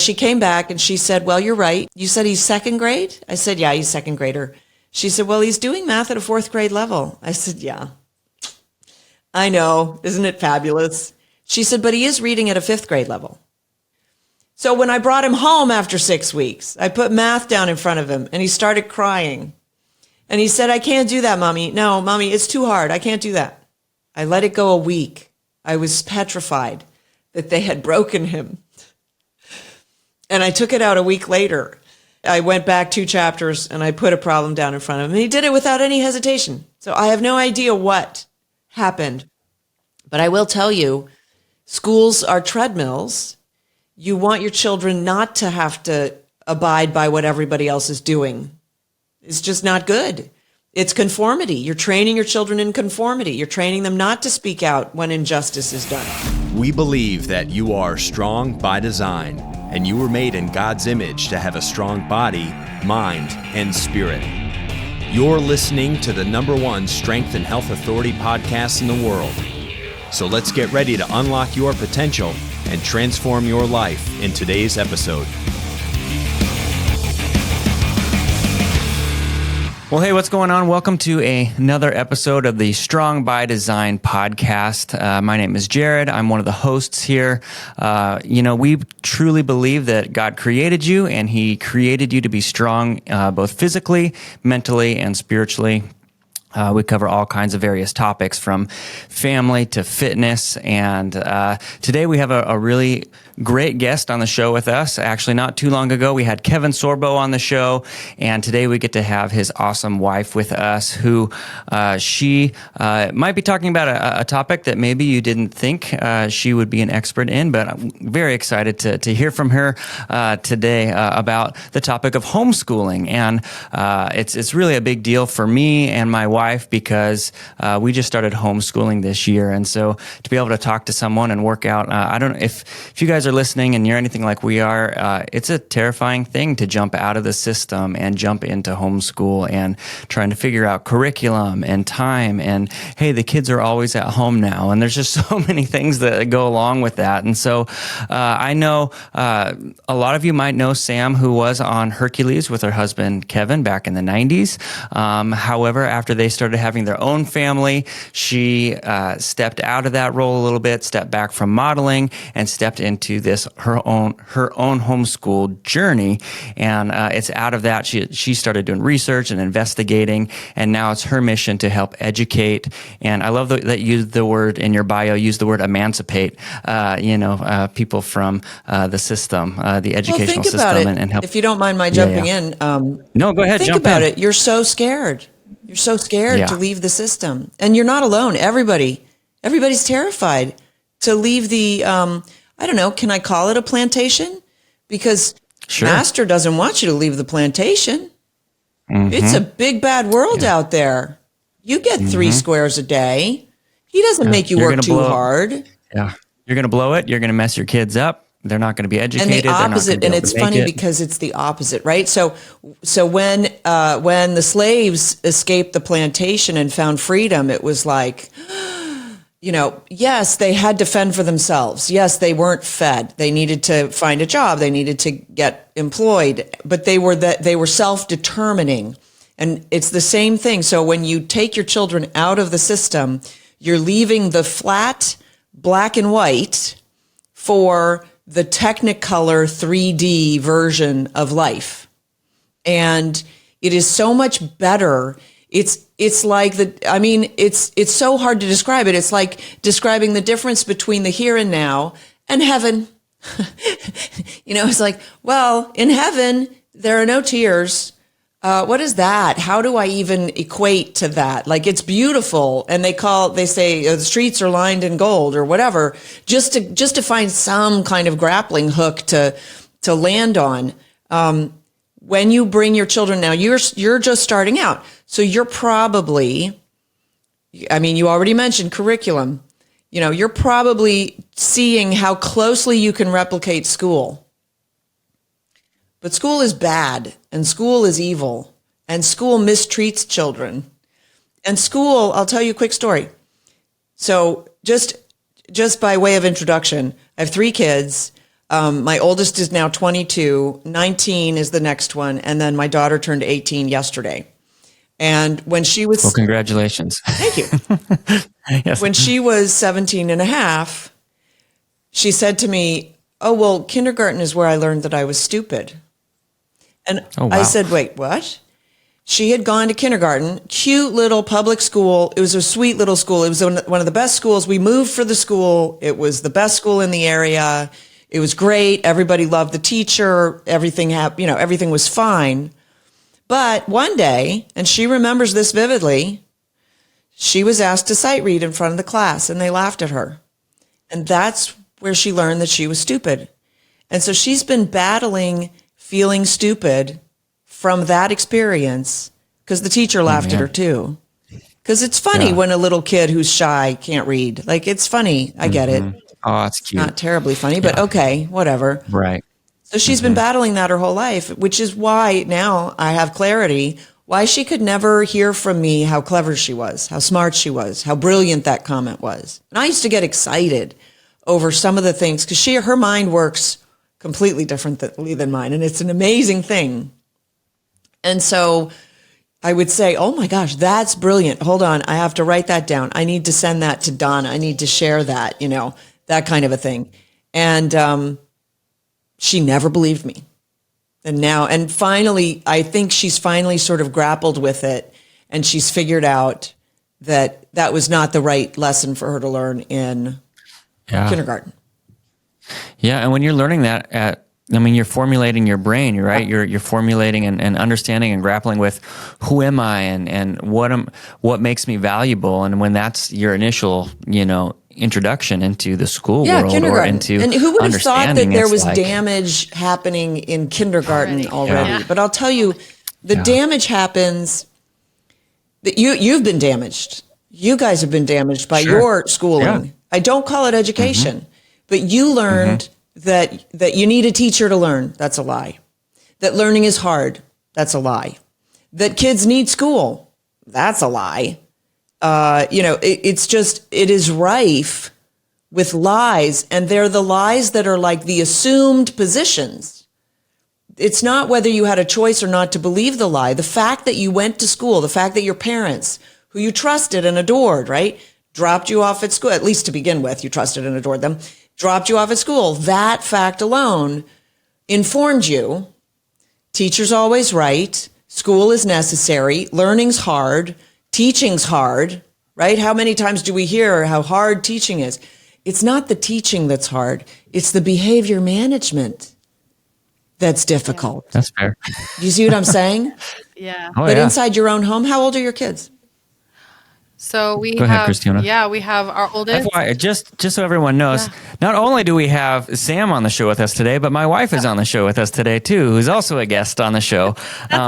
she came back and she said, well, you're right. You said he's second grade? I said, yeah, he's second grader. She said, well, he's doing math at a fourth grade level. I said, yeah, I know. Isn't it fabulous? She said, but he is reading at a fifth grade level. So when I brought him home after 6 weeks, I put math down in front of him and he started crying. And he said, I can't do that, Mommy. No, Mommy, it's too hard. I can't do that. I let it go a week. I was petrified that they had broken him. And I took it out a week later. I went back 2 chapters and I put a problem down in front of him. And he did it without any hesitation. So I have no idea what happened. But I will tell you, schools are treadmills. You want your children not to have to abide by what everybody else is doing. It's just not good. It's conformity. You're training your children in conformity. You're training them not to speak out when injustice is done. We believe that you are strong by design, and you were made in God's image to have a strong body, mind, and spirit. You're listening to the #1 Strength and Health Authority podcast in the world. So let's get ready to unlock your potential and transform your life in today's episode. Well, hey, what's going on? Welcome to another episode of the Strong by Design podcast. My name is Jared. I'm one of the hosts here. We truly believe that God created you and He created you to be strong, both physically, mentally, and spiritually. We cover all kinds of various topics from family to fitness. And today we have a really great guest on the show with us. Actually, not too long ago, we had Kevin Sorbo on the show. And today we get to have his awesome wife with us, who she might be talking about a topic that maybe you didn't think she would be an expert in. But I'm very excited to hear from her today about the topic of homeschooling. And it's really a big deal for me and my wife, because we just started homeschooling this year. And so to be able to talk to someone and work out, I don't know if you guys are listening and you're anything like we are, it's a terrifying thing to jump out of the system and jump into homeschool and trying to figure out curriculum and time. And hey, the kids are always at home now. And there's just so many things that go along with that. And so I know a lot of you might know Sam, who was on Hercules with her husband, Kevin, back in the 90s. However, after they started having their own family, she stepped out of that role a little bit, stepped back from modeling, and stepped into this her own homeschool journey. And it's out of that she started doing research and investigating, and now it's her mission to help educate. And I love that you used the word in your bio, use the word emancipate. People from the system, the educational system, and help. If you don't mind my jumping in, no, go ahead. Think jump about in. it. You're so scared. You're so scared to leave the system, and you're not alone. Everybody's terrified to leave the, I don't know, can I call it a plantation? Because Master doesn't want you to leave the plantation. Mm-hmm. It's a big, bad world out there. You get 3 squares a day. He doesn't make you work too hard. Yeah. You're going to blow it. You're going to mess your kids up. They're not going to be educated. And the opposite, and it's funny because it's the opposite, right? So when the slaves escaped the plantation and found freedom, it was like, yes, they had to fend for themselves. Yes, they weren't fed. They needed to find a job. They needed to get employed, but they were self-determining. And it's the same thing. So when you take your children out of the system, you're leaving the flat black and white for the Technicolor 3D version of life. And it is so much better. It's like it's so hard to describe it. It's like describing the difference between the here and now and heaven. It's like, well, in heaven, there are no tears. What is that? How do I even equate to that? Like, it's beautiful. And they say the streets are lined in gold or whatever, just to find some kind of grappling hook to land on. When you bring your children now, you're just starting out. So you're probably, you already mentioned curriculum. You're probably seeing how closely you can replicate school. But school is bad, and school is evil, and school mistreats children. And school, I'll tell you a quick story. So just by way of introduction, I have 3 kids. My oldest is now 22, 19 is the next one, and then my daughter turned 18 yesterday. And when she was... Well, congratulations. Thank you. Yes. When she was 17 and a half, she said to me, oh, well, kindergarten is where I learned that I was stupid. And I said, wait, what? She had gone to kindergarten, cute little public school. It was a sweet little school. It was one of the best schools. We moved for the school. It was the best school in the area. It was great. Everybody loved the teacher. Everything everything was fine. But one day, and she remembers this vividly, she was asked to sight read in front of the class, and they laughed at her. And that's where she learned that she was stupid. And so she's been battling feeling stupid from that experience because the teacher laughed at her too. Because it's funny when a little kid who's shy can't read. Like, it's funny. I get it. Oh, that's cute. Not terribly funny, but okay, whatever. Right. So she's been battling that her whole life, which is why now I have clarity why she could never hear from me how clever she was, how smart she was, how brilliant that comment was. And I used to get excited over some of the things because her mind works completely differently than mine, and it's an amazing thing. And so I would say, oh my gosh, that's brilliant. Hold on, I have to write that down. I need to send that to Donna. I need to share that, that kind of a thing. And she never believed me. And finally, I think she's finally sort of grappled with it, and she's figured out that that was not the right lesson for her to learn in kindergarten. Yeah, and when you're learning that you're formulating your brain, right? You're formulating and understanding and grappling with who am I and what makes me valuable, and when that's your initial, introduction into the school world or into and who would have thought that there was like, damage happening in kindergarten already? Yeah. But I'll tell you, the damage happens. That you've been damaged. You guys have been damaged by your schooling. Yeah. I don't call it education, but you learned that you need a teacher to learn. That's a lie. That learning is hard. That's a lie. That kids need school. That's a lie. It is rife with lies, and they're the lies that are like the assumed positions. It's not whether you had a choice or not to believe the lie. The fact that you went to school, the fact that your parents, who you trusted and adored, right, dropped you off at school, at least to begin with, you trusted and adored them, dropped you off at school. That fact alone informed you. Teacher's always right. School is necessary. Learning's hard. Teaching's hard, right? How many times do we hear how hard teaching is? It's not the teaching that's hard. It's the behavior management that's difficult. Yeah. That's fair. You see what I'm saying? Yeah. But inside your own home, how old are your kids? So we Go ahead, Christina. Yeah, we have our oldest. FYI, just so everyone knows, not only do we have Sam on the show with us today, but my wife is on the show with us today too, who's also a guest on the show.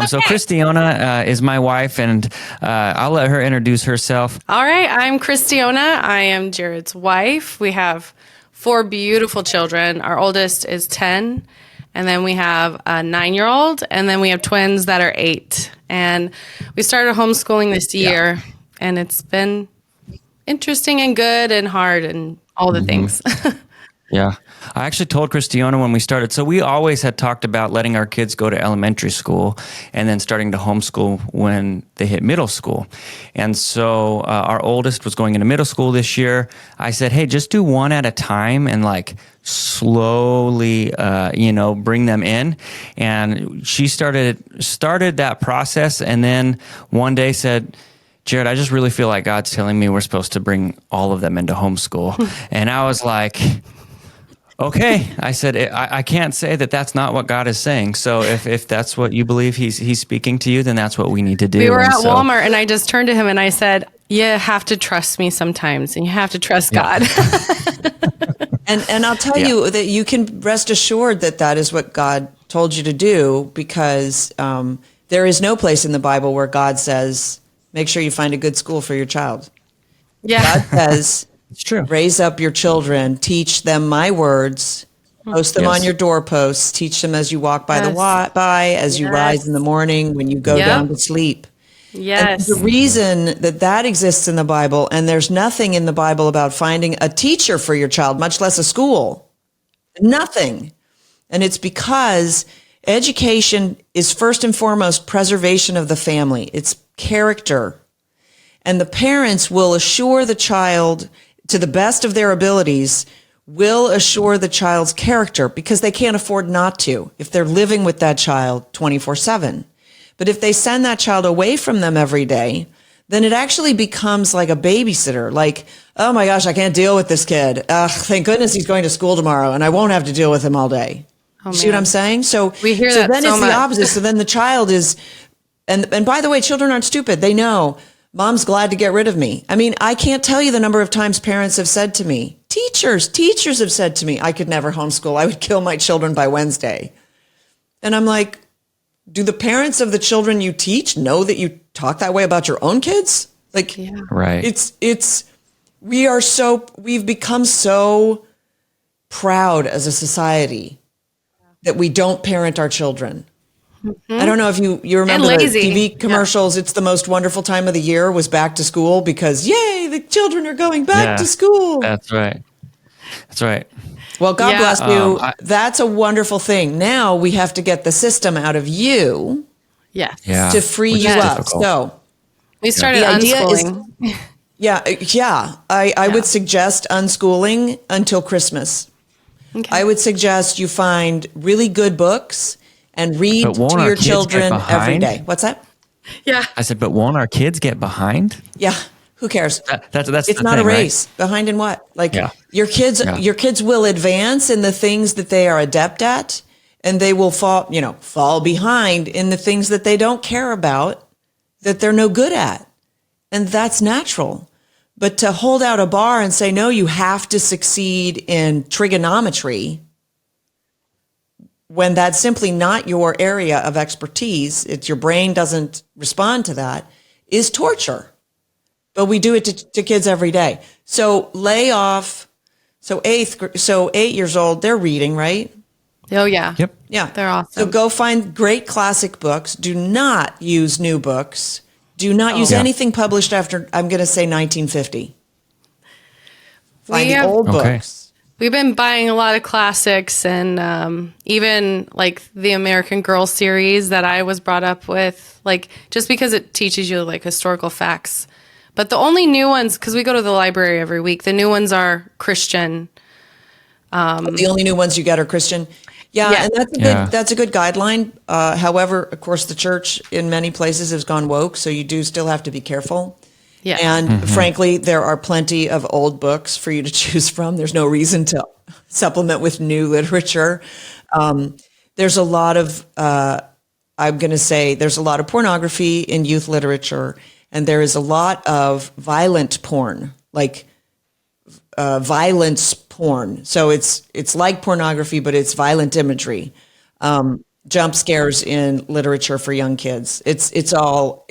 So Christiana is my wife, and I'll let her introduce herself. All right, I'm Christiana. I am Jared's wife. We have 4 beautiful children. Our oldest is 10, and then we have a 9-year-old, and then we have twins that are 8. And we started homeschooling this year. Yeah. And it's been interesting and good and hard and all the things. Yeah. I actually told Christiana when we started, so we always had talked about letting our kids go to elementary school and then starting to homeschool when they hit middle school. And so our oldest was going into middle school this year. I said, hey, just do one at a time and like slowly, bring them in. And she started that process, and then one day said, Jared, I just really feel like God's telling me we're supposed to bring all of them into homeschool. And I was like, okay. I said, I can't say that that's not what God is saying. So if that's what you believe he's speaking to you, then that's what we need to do. We were at Walmart, and I just turned to him and I said, you have to trust me sometimes, and you have to trust God. And I'll tell you that you can rest assured that is what God told you to do, because there is no place in the Bible where God says, make sure you find a good school for your child. Yeah. God says, it's true. Raise up your children, teach them my words, post them on your doorposts, teach them as you walk by as you rise in the morning, when you go down to sleep. Yes. And the reason that exists in the Bible, and there's nothing in the Bible about finding a teacher for your child, much less a school Nothing. And it's because education is first and foremost preservation of the family. It's character. And the parents will assure the child, to the best of their abilities, will assure the child's character because they can't afford not to if they're living with that child 24/7. But if they send that child away from them every day, then it actually becomes like a babysitter. Like, oh my gosh, I can't deal with this kid. Thank goodness he's going to school tomorrow and I won't have to deal with him all day. Oh, See what I'm saying? So we hear that then so it's much. the opposite. So then the child is, and by the way, children aren't stupid. They know mom's glad to get rid of me. I mean, I can't tell you the number of times parents have said to me, teachers have said to me, I could never homeschool. I would kill my children by Wednesday. And I'm like, do the parents of the children you teach know that you talk that way about your own kids? Like, right. We've become so proud as a society that we don't parent our children. I don't know if you remember the TV commercials. It's the most wonderful time of the year was back to school because yay, the children are going back to school. That's right. Well, God bless you. That's a wonderful thing. Now we have to get the system out of you to free you up. Difficult. So we started unschooling. I would suggest unschooling until Christmas. Okay. I would suggest you find really good books and read to your children every day. What's that? Yeah. I said, but won't our kids get behind? Yeah. Who cares? That's it's not a race. Right? Behind in what? Like your kids will advance in the things that they are adept at, and they will fall behind in the things that they don't care about, that they're no good at. And that's natural. But to hold out a bar and say, no, you have to succeed in trigonometry, when that's simply not your area of expertise, your brain doesn't respond to that, is torture. But we do it to kids every day. So lay off. So 8 years old, they're reading, right? Oh yeah. Yep. Yeah. They're awesome. So go find great classic books. Do not use new books. Do not use anything published after, I'm going to say 1950. Find the old books. We've been buying a lot of classics and even like the American Girl series that I was brought up with, like just because it teaches you like historical facts. But the only new ones, because we go to the library every week, the new ones are Christian. The only new ones you get are Christian. Yeah, and that's a good guideline. However, of course, the church in many places has gone woke, so you do still have to be careful. Yeah. And frankly, there are plenty of old books for you to choose from. There's no reason to supplement with new literature. There's a lot of, I'm going to say, there's a lot of pornography in youth literature, and there is a lot of violent porn, like violence porn. So it's like pornography, but it's violent imagery. Jump scares in literature for young kids. It's all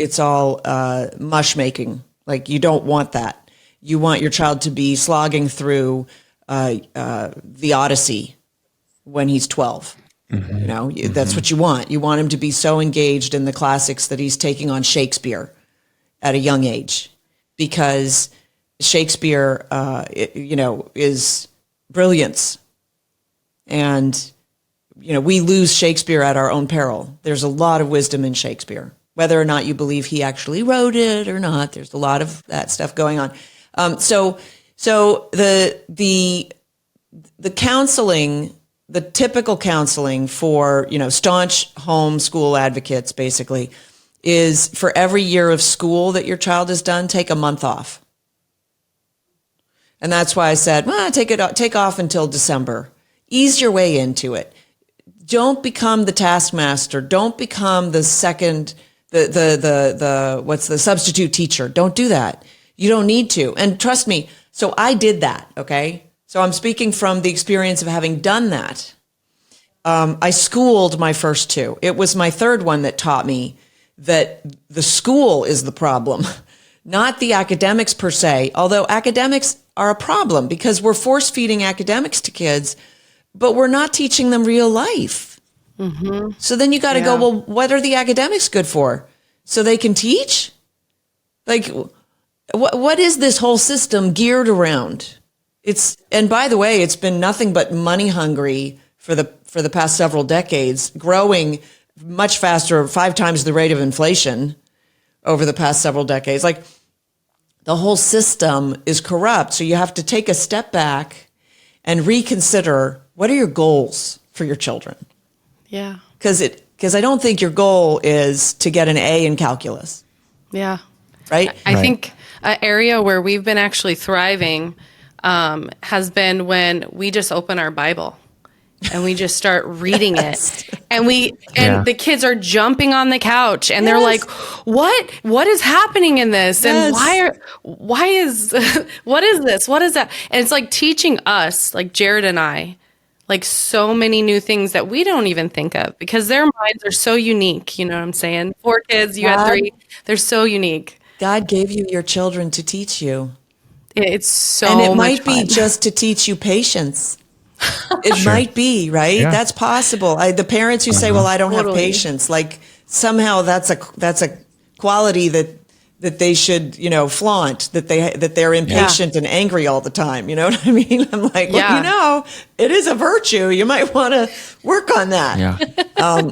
mush making. Like you don't want that. You want your child to be slogging through the Odyssey when he's 12. Mm-hmm. That's what you want. You want him to be so engaged in the classics that he's taking on Shakespeare at a young age, because Shakespeare, is brilliance. And, we lose Shakespeare at our own peril. There's a lot of wisdom in Shakespeare. Whether or not you believe he actually wrote it or not, there's a lot of that stuff going on. So the counseling, the typical counseling for, staunch homeschool advocates basically is for every year of school that your child has done, take a month off. And that's why I said, take off until December. Ease your way into it. Don't become the taskmaster. Don't become the substitute teacher. Don't do that. You don't need to. And trust me, so I did that, okay? So I'm speaking from the experience of having done that. I schooled my first two. It was my third one that taught me that the school is the problem, not the academics per se, although academics are a problem because we're force-feeding academics to kids, but we're not teaching them real life. Mm-hmm. So then you got to go, well, what are the academics good for? So they can teach? Like, what is this whole system geared around? And by the way, it's been nothing but money hungry for the past several decades, growing much faster, 5 times the rate of inflation over the past several decades. Like, the whole system is corrupt. So you have to take a step back and reconsider, what are your goals for your children? Yeah. Because I don't think your goal is to get an A in calculus. Yeah. Right? I think an area where we've been actually thriving has been when we just open our Bible and we just start reading it. And the kids are jumping on the couch and they're like, what is happening in this? And why is what is this? What is that? And it's like teaching us, like Jared and I, like so many new things that we don't even think of because their minds are so unique. You know what I'm saying? 4 kids, you had 3. They're so unique. God gave you your children to teach you. It's so and it might much fun. be just to teach you patience. It might be, right? Yeah. That's possible. The parents who say, well, I don't have patience, like somehow that's a quality that they should, flaunt, that they're impatient and angry all the time. You know what I mean? I'm like, well, it is a virtue. You might want to work on that. Yeah.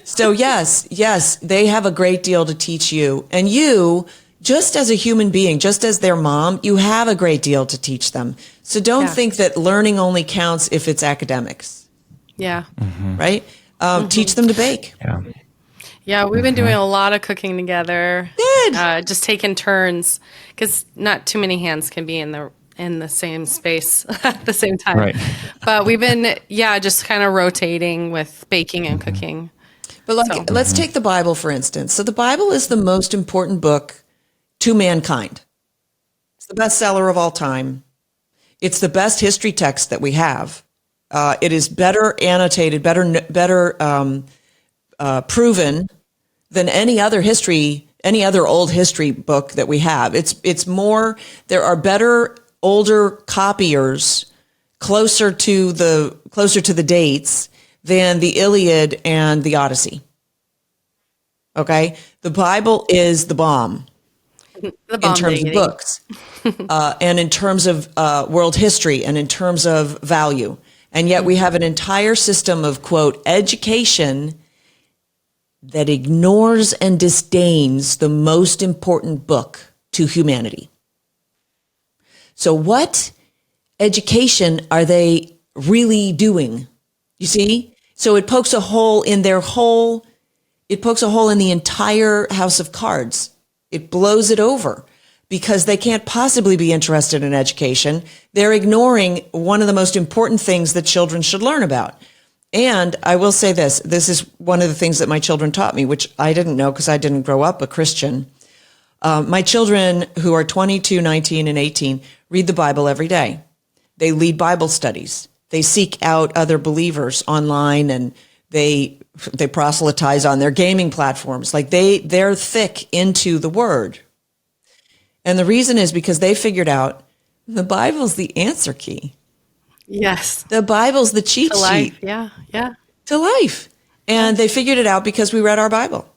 So yes, they have a great deal to teach you. And you, just as a human being, just as their mom, you have a great deal to teach them. So don't think that learning only counts if it's academics. Yeah. Right? Teach them to bake. Yeah. Yeah, we've been doing a lot of cooking together. Good. Just taking turns because not too many hands can be in the same space at the same time. Right. But we've been, just kind of rotating with baking and cooking. But let's take the Bible, for instance. So the Bible is the most important book to mankind. It's the bestseller of all time. It's the best history text that we have. It is better annotated, better proven than any other old history book that we have. It's more. There are better older copiers closer to the dates than the Iliad and the Odyssey. Okay, the Bible is the bomb. In terms of books, and in terms of world history, and in terms of value. And yet we have an entire system of, quote, education that ignores and disdains the most important book to humanity. So what education are they really doing? You see? So it pokes a hole in the entire house of cards. It blows it over because they can't possibly be interested in education. They're ignoring one of the most important things that children should learn about. And I will say this is one of the things that my children taught me, which I didn't know because I didn't grow up a Christian. My children, who are 22, 19, and 18, read the Bible every day. They lead Bible studies. They seek out other believers online, and they proselytize on their gaming platforms. Like they're thick into the word. And the reason is because they figured out the Bible's the answer key. Yes. The Bible's the cheat sheet. Yeah. To life. And they figured it out because we read our Bible.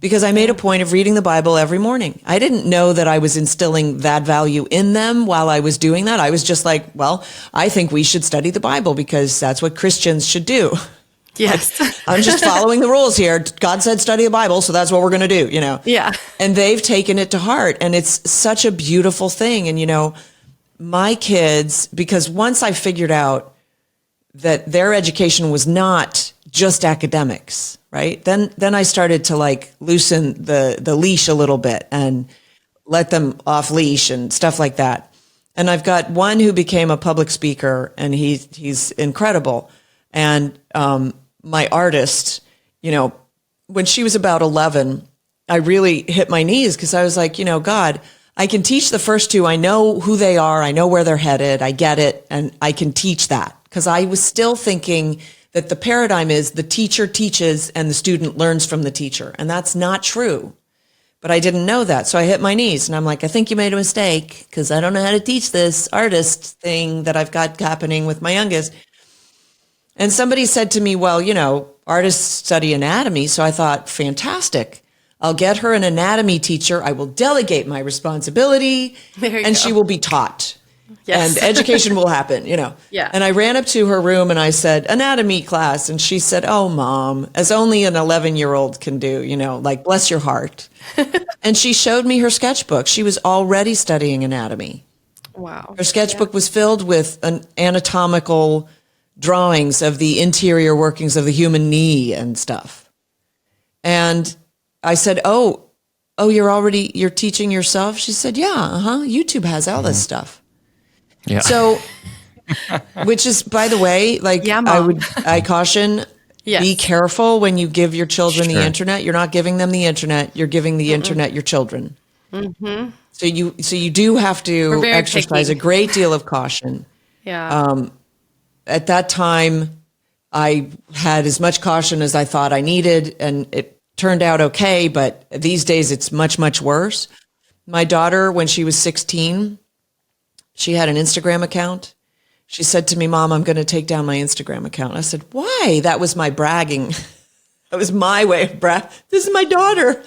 Because I made a point of reading the Bible every morning. I didn't know that I was instilling that value in them while I was doing that. I was just like, well, I think we should study the Bible because that's what Christians should do. Yes. Like, I'm just following the rules here. God said study the Bible, so that's what we're going to do, Yeah. And they've taken it to heart, and it's such a beautiful thing. And, my kids, because once I figured out that their education was not just academics, right? Then I started to loosen the leash a little bit and let them off leash and stuff like that. And I've got one who became a public speaker, and he's incredible. And my artist, when she was about 11, I really hit my knees because I was like, God, I can teach the first 2. I know who they are. I know where they're headed. I get it. And I can teach that because I was still thinking that the paradigm is the teacher teaches and the student learns from the teacher. And that's not true. But I didn't know that. So I hit my knees and I'm like, I think you made a mistake because I don't know how to teach this artist thing that I've got happening with my youngest. And somebody said to me, well, artists study anatomy. So I thought, fantastic. I'll get her an anatomy teacher. I will delegate my responsibility and she will be taught. Yes. and education will happen, Yeah. And I ran up to her room and I said, anatomy class. And she said, oh, Mom, as only an 11-year-old can do, like, bless your heart. And she showed me her sketchbook. She was already studying anatomy. Wow. Her sketchbook was filled with anatomical drawings of the interior workings of the human knee and stuff. And I said, oh, you're teaching yourself? She said, yeah, YouTube has all this stuff. Yeah. So, which is, by the way, like, Yeah, Mom. I caution, Yes. be careful when you give your children Sure. the internet. You're not giving them the internet. You're giving the internet your children. Mm-hmm. So you do have to very exercise picky. a great deal of caution. Yeah. At that time, I had as much caution as I thought I needed, and it turned out okay, but these days it's much, much worse. My daughter, when she was 16, she had an Instagram account. She said to me, Mom, I'm going to take down my Instagram account. I said, why? That was my bragging. That was my way of This is my daughter.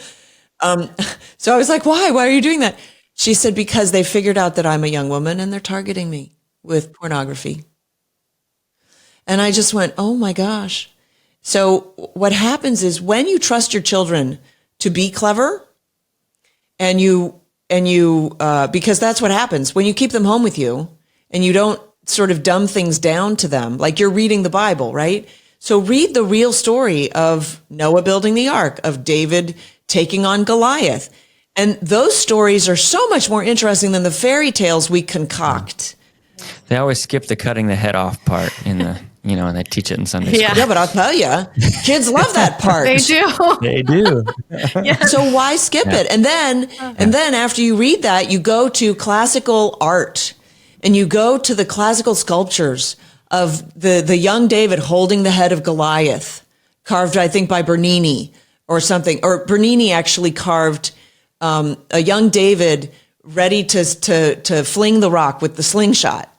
So I was like, why? Why are you doing that? She said, because they figured out that I'm a young woman and they're targeting me with pornography. And I just went, oh my gosh. So what happens is when you trust your children to be clever and you because that's what happens when you keep them home with you and you don't sort of dumb things down to them, like you're reading the Bible, right? So read the real story of Noah building the ark, of David taking on Goliath. And those stories are so much more interesting than the fairy tales we concoct. They always skip the cutting the head off part in the, and they teach it in Sunday school. Yeah, but I'll tell you, kids love that part. They do. They do. So why skip it? And then after you read that, you go to classical art and you go to the classical sculptures of the young David holding the head of Goliath, carved, I think, by Bernini or something. Or Bernini actually carved a young David ready to fling the rock with the slingshot.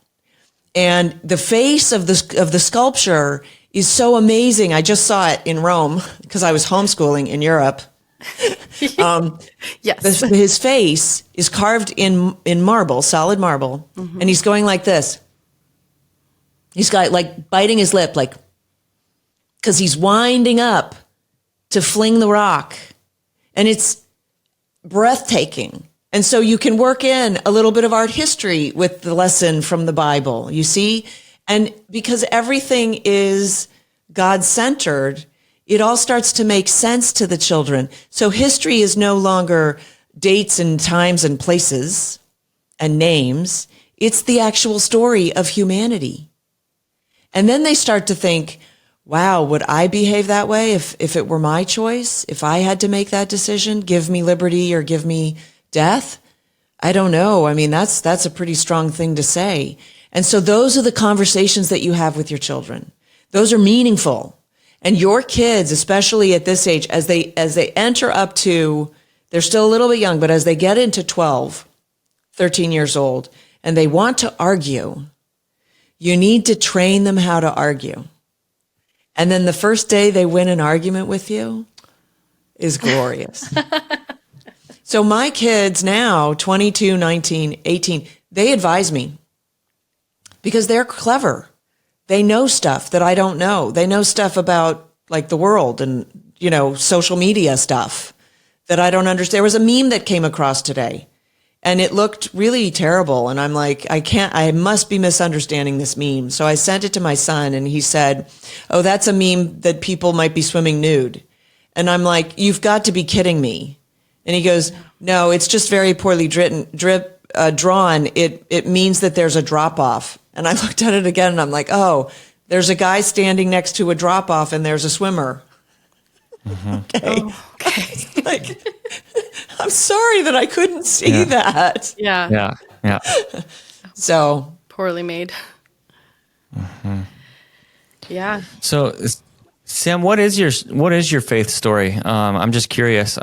And the face of the sculpture is so amazing. I just saw it in Rome because I was homeschooling in Europe. Yes. His face is carved in marble, solid marble, and he's going like this. He's got like biting his lip, like, because he's winding up to fling the rock, and it's breathtaking. And so you can work in a little bit of art history with the lesson from the Bible, you see? And because everything is God-centered, it all starts to make sense to the children. So history is no longer dates and times and places and names. It's the actual story of humanity. And then they start to think, wow, would I behave that way if it were my choice? If I had to make that decision, give me liberty or give me death? I don't know. I mean, that's a pretty strong thing to say. And so those are the conversations that you have with your children. Those are meaningful. And your kids, especially at this age, as they enter up to, they're still a little bit young, but as they get into 12, 13 years old, and they want to argue, you need to train them how to argue. And then the first day they win an argument with you is glorious. So my kids now, 22, 19, 18, they advise me because they're clever. They know stuff that I don't know. They know stuff about like the world and, social media stuff that I don't understand. There was a meme that came across today and it looked really terrible. And I'm like, I must be misunderstanding this meme. So I sent it to my son and he said, oh, that's a meme that people might be swimming nude. And I'm like, you've got to be kidding me. And he goes, no, it's just very poorly drawn. It means that there's a drop off. And I looked at it again and I'm like, oh, there's a guy standing next to a drop off and there's a swimmer. Mm-hmm. Okay. Oh, okay. Like, I'm sorry that I couldn't see that. Yeah. Yeah. So Poorly made. Mm-hmm. Yeah. So, Sam, what is your faith story? I'm just curious.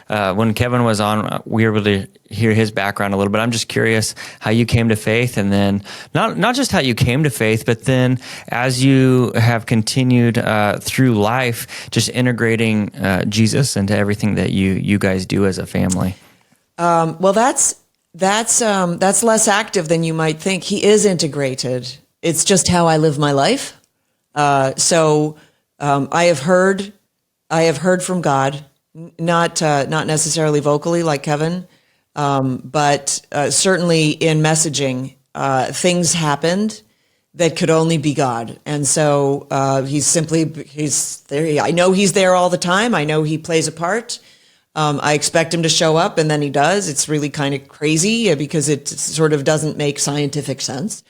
When Kevin was on, we were able to hear his background a little bit. I'm just curious how you came to faith, and then not just how you came to faith, but then as you have continued through life, just integrating Jesus into everything that you guys do as a family. well, that's that's less active than you might think. He is integrated. It's just how I live my life. So I have heard from God, not necessarily vocally like Kevin, but certainly in messaging. Things happened that could only be God, and so he's there. I know he's there all the time. I know he plays a part. I expect him to show up, and then he does. It's really kind of crazy because it sort of doesn't make scientific sense.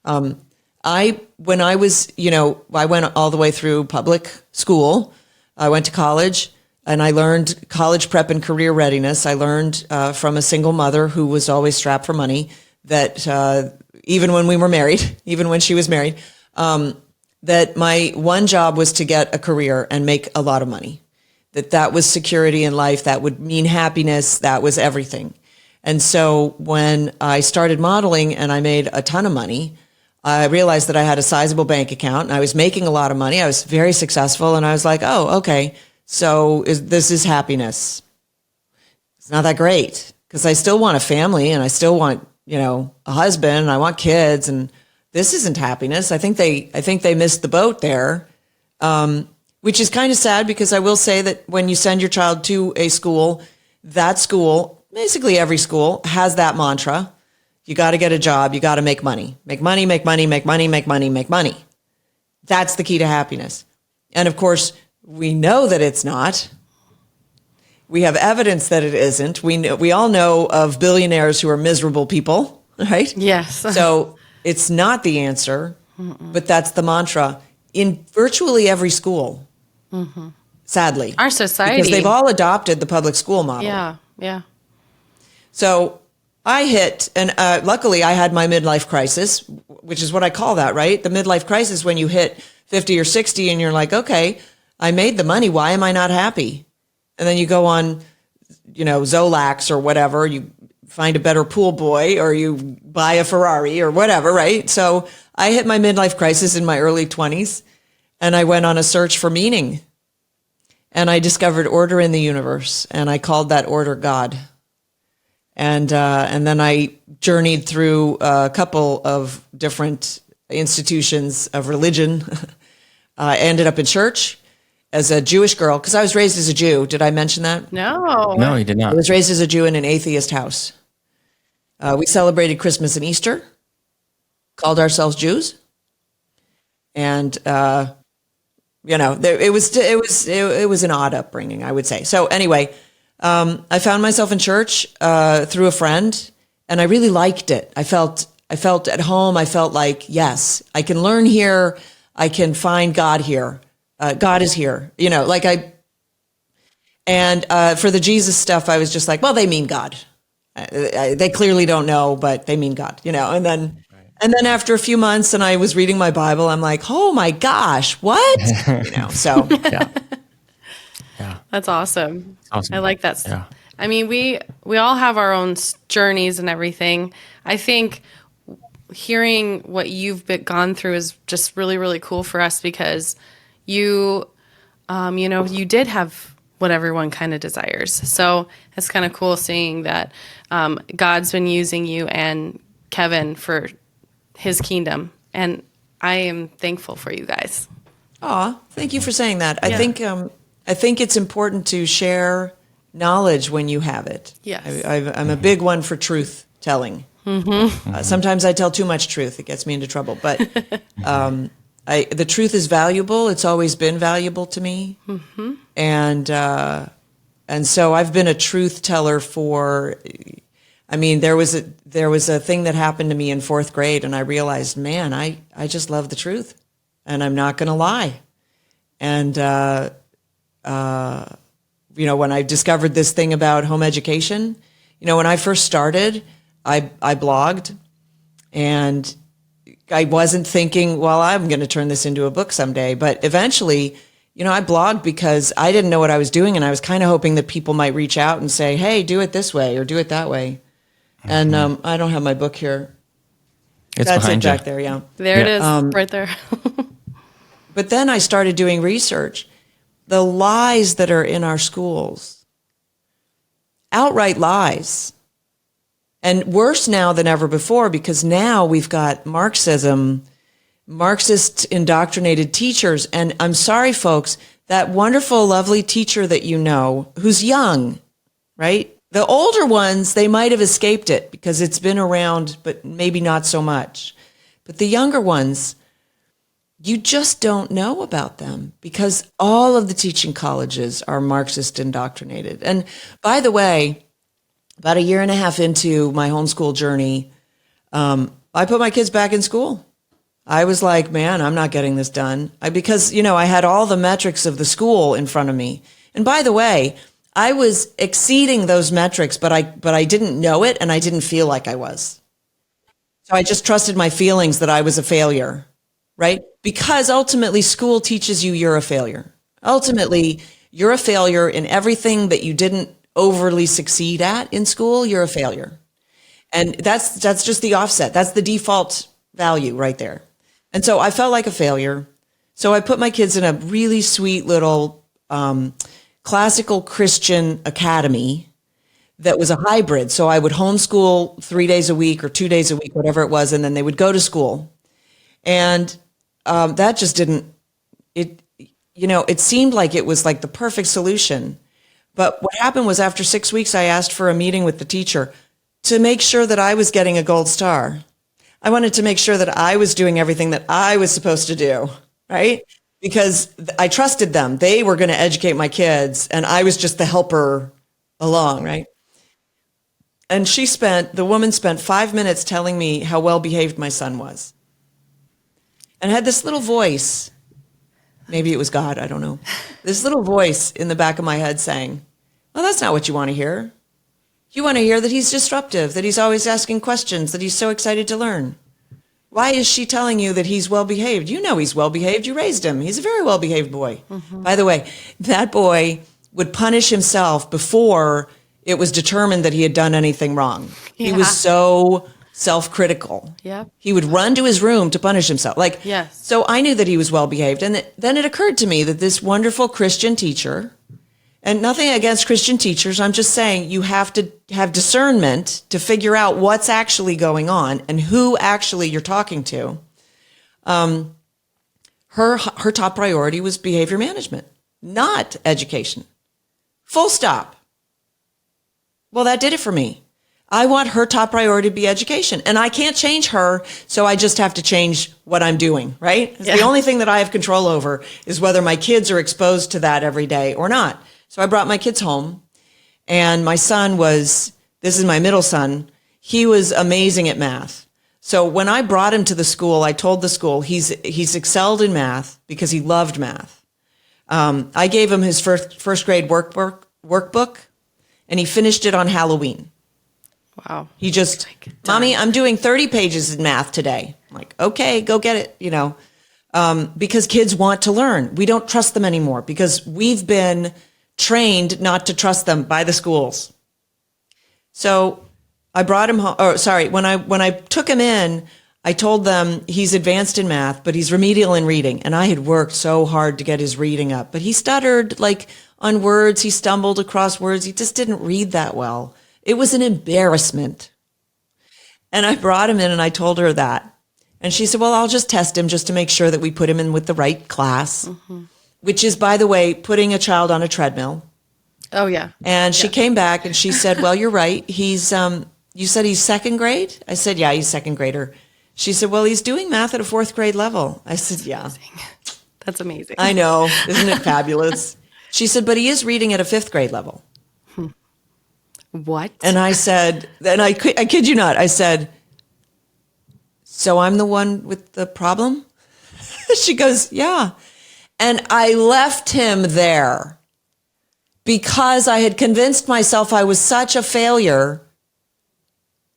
When I was, I went all the way through public school. I went to college, and I learned college prep and career readiness. I learned from a single mother who was always strapped for money that even when we were married, even when she was married, that my one job was to get a career and make a lot of money. That was security in life. That would mean happiness. That was everything. And so when I started modeling and I made a ton of money, I realized that I had a sizable bank account and I was making a lot of money. I was very successful. And I was like, oh, okay. So this is happiness. It's not that great because I still want a family and I still want, a husband and I want kids. And this isn't happiness. I think they missed the boat there. Which is kind of sad because I will say that when you send your child to a school, that school, basically every school, has that mantra. You got to get a job. You got to make money. Make money, make money, make money, make money, make money. That's the key to happiness. And of course, we know that it's not. We have evidence that it isn't. We all know of billionaires who are miserable people, right? Yes. So it's not the answer, but that's the mantra in virtually every school. Mm-hmm. Sadly, our society, because they've all adopted the public school model. Yeah. So I hit, and luckily I had my midlife crisis, which is what I call that, right? The midlife crisis when you hit 50 or 60 and you're like, okay, I made the money. Why am I not happy? And then you go on, Zolax or whatever. You find a better pool boy or you buy a Ferrari or whatever, right? So I hit my midlife crisis in my early 20s. And I went on a search for meaning. And I discovered order in the universe. And I called that order God. And then I journeyed through a couple of different institutions of religion. I ended up in church as a Jewish girl, because I was raised as a Jew. Did I mention that? No, you did not. I was raised as a Jew in an atheist house. We celebrated Christmas and Easter, called ourselves Jews. And, it was an odd upbringing, I would say. So anyway, I found myself in church through a friend, and I really liked it. I felt at home. I felt like, yes, I can learn here. I can find God here. God is here. And for the Jesus stuff, I was just like, well, they mean God. They clearly don't know, but they mean God. And then after a few months and I was reading my Bible, I'm like, oh my gosh, what? So. Yeah. That's awesome. Awesome. I like that. Yeah. I mean, we all have our own journeys and everything. I think hearing what you've gone through is just really, really cool for us because you did have what everyone kind of desires. So it's kind of cool seeing that God's been using you and Kevin for his kingdom. And I am thankful for you guys. Aw, thank you for saying that. Yeah. I think it's important to share knowledge when you have it. Yes. I'm a big one for truth telling. Mm-hmm. Sometimes I tell too much truth. It gets me into trouble. But the truth is valuable. It's always been valuable to me. Mm-hmm. And so I've been a truth teller for... I mean, there was a thing that happened to me in 4th grade, and I realized, man, I just love the truth, and I'm not going to lie. And when I discovered this thing about home education, when I first started, I blogged, and I wasn't thinking, well, I'm going to turn this into a book someday. But eventually, I blogged because I didn't know what I was doing, and I was kind of hoping that people might reach out and say, hey, do it this way or do it that way. And I don't have my book here. It's That's behind it you. back there, yeah. There it is, right there. But then I started doing research. The lies that are in our schools, outright lies. And worse now than ever before, because now we've got Marxist indoctrinated teachers. And I'm sorry, folks, that wonderful, lovely teacher that you know, who's young, right? The older ones, they might have escaped it because it's been around, but maybe not so much. But the younger ones, you just don't know about them because all of the teaching colleges are Marxist indoctrinated. And by the way, about a year and a half into my homeschool journey, I put my kids back in school. I was like, man, I'm not getting this done. Because, I had all the metrics of the school in front of me. And by the way, I was exceeding those metrics, but I didn't know it and I didn't feel like I was. So I just trusted my feelings that I was a failure, right? Because ultimately school teaches you you're a failure. Ultimately, you're a failure in everything that you didn't overly succeed at in school, you're a failure. And that's just the offset. That's the default value right there. And so I felt like a failure. So I put my kids in a really sweet little classical Christian academy that was a hybrid. So I would homeschool 3 days a week or 2 days a week, whatever it was, and then they would go to school. And that just it seemed like it was like the perfect solution. But what happened was after 6 weeks, I asked for a meeting with the teacher to make sure that I was getting a gold star. I wanted to make sure that I was doing everything that I was supposed to do, right? Because I trusted them. They were going to educate my kids, and I was just the helper along, right? And the woman spent 5 minutes telling me how well behaved my son was. And had this little voice, maybe it was God, I don't know. This little voice in the back of my head saying, well, that's not what you want to hear. You want to hear that he's disruptive, that he's always asking questions, that he's so excited to learn. Why is she telling you that he's well-behaved? You know he's well-behaved. You raised him. He's a very well-behaved boy. Mm-hmm. By the way, that boy would punish himself before it was determined that he had done anything wrong. Yeah. He was so self-critical. Yep. He would run to his room to punish himself. Yes. So I knew that he was well-behaved. And then it occurred to me that this wonderful Christian teacher, and nothing against Christian teachers, I'm just saying you have to have discernment to figure out what's actually going on and who actually you're talking to. Her top priority was behavior management, not education. Full stop. Well, that did it for me. I want her top priority to be education, and I can't change her, so I just have to change what I'm doing, right? Yeah. The only thing that I have control over is whether my kids are exposed to that every day or not. So I brought my kids home, and my son this is my middle son, he was amazing at math. So when I brought him to the school, I told the school he's excelled in math because he loved math. I gave him his first grade workbook, and he finished it on Halloween. Wow. He just, Mommy, I'm doing 30 pages in math today. I'm like, okay, go get it, because kids want to learn. We don't trust them anymore because we've been trained not to trust them by the schools. So I brought him home. When I took him in, I told them he's advanced in math, but he's remedial in reading. And I had worked so hard to get his reading up, but he stuttered on words. He stumbled across words. He just didn't read that well. It was an embarrassment. And I brought him in and I told her that. And she said, well, I'll just test him just to make sure that we put him in with the right class, which is, by the way, putting a child on a treadmill. Oh, yeah. And she came back and she said, well, you're right. You said he's second grade? I said, yeah, he's second grader. She said, well, he's doing math at a fourth grade level. I said, yeah. That's amazing. I know. Isn't it fabulous? She said, but he is reading at a fifth grade level. What? And I said, and I kid you not, I said, so I'm the one with the problem? She goes, yeah. And I left him there because I had convinced myself I was such a failure,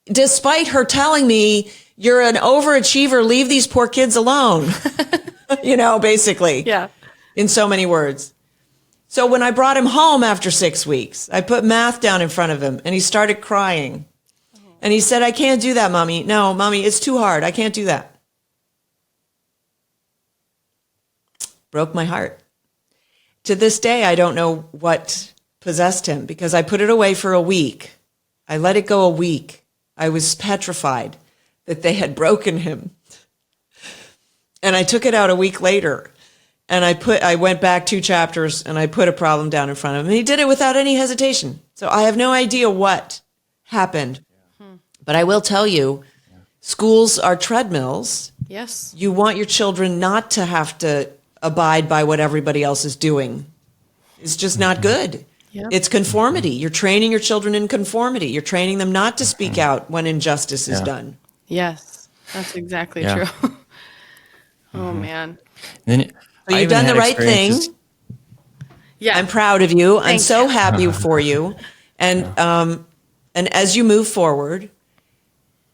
despite her telling me, you're an overachiever, leave these poor kids alone, basically. Yeah. In so many words. So when I brought him home after 6 weeks, I put math down in front of him and he started crying. And he said, I can't do that, Mommy. No, Mommy, it's too hard. I can't do that. Broke my heart. To this day, I don't know what possessed him because I put it away for a week. I let it go a week. I was petrified that they had broken him. And I took it out a week later. And I went back 2 chapters and I put a problem down in front of him. And he did it without any hesitation. So I have no idea what happened. But I will tell you, schools are treadmills. Yes. You want your children not to have to abide by what everybody else is doing. It's just not good. Yep. It's conformity. You're training your children in conformity. You're training them not to speak out when injustice is done. Yes, that's exactly Yeah. true. Oh, man. Then So I you've even done the had right thing. experiences- Yeah. I'm proud of you. I'm Thank so you. happy for you. And as you move forward,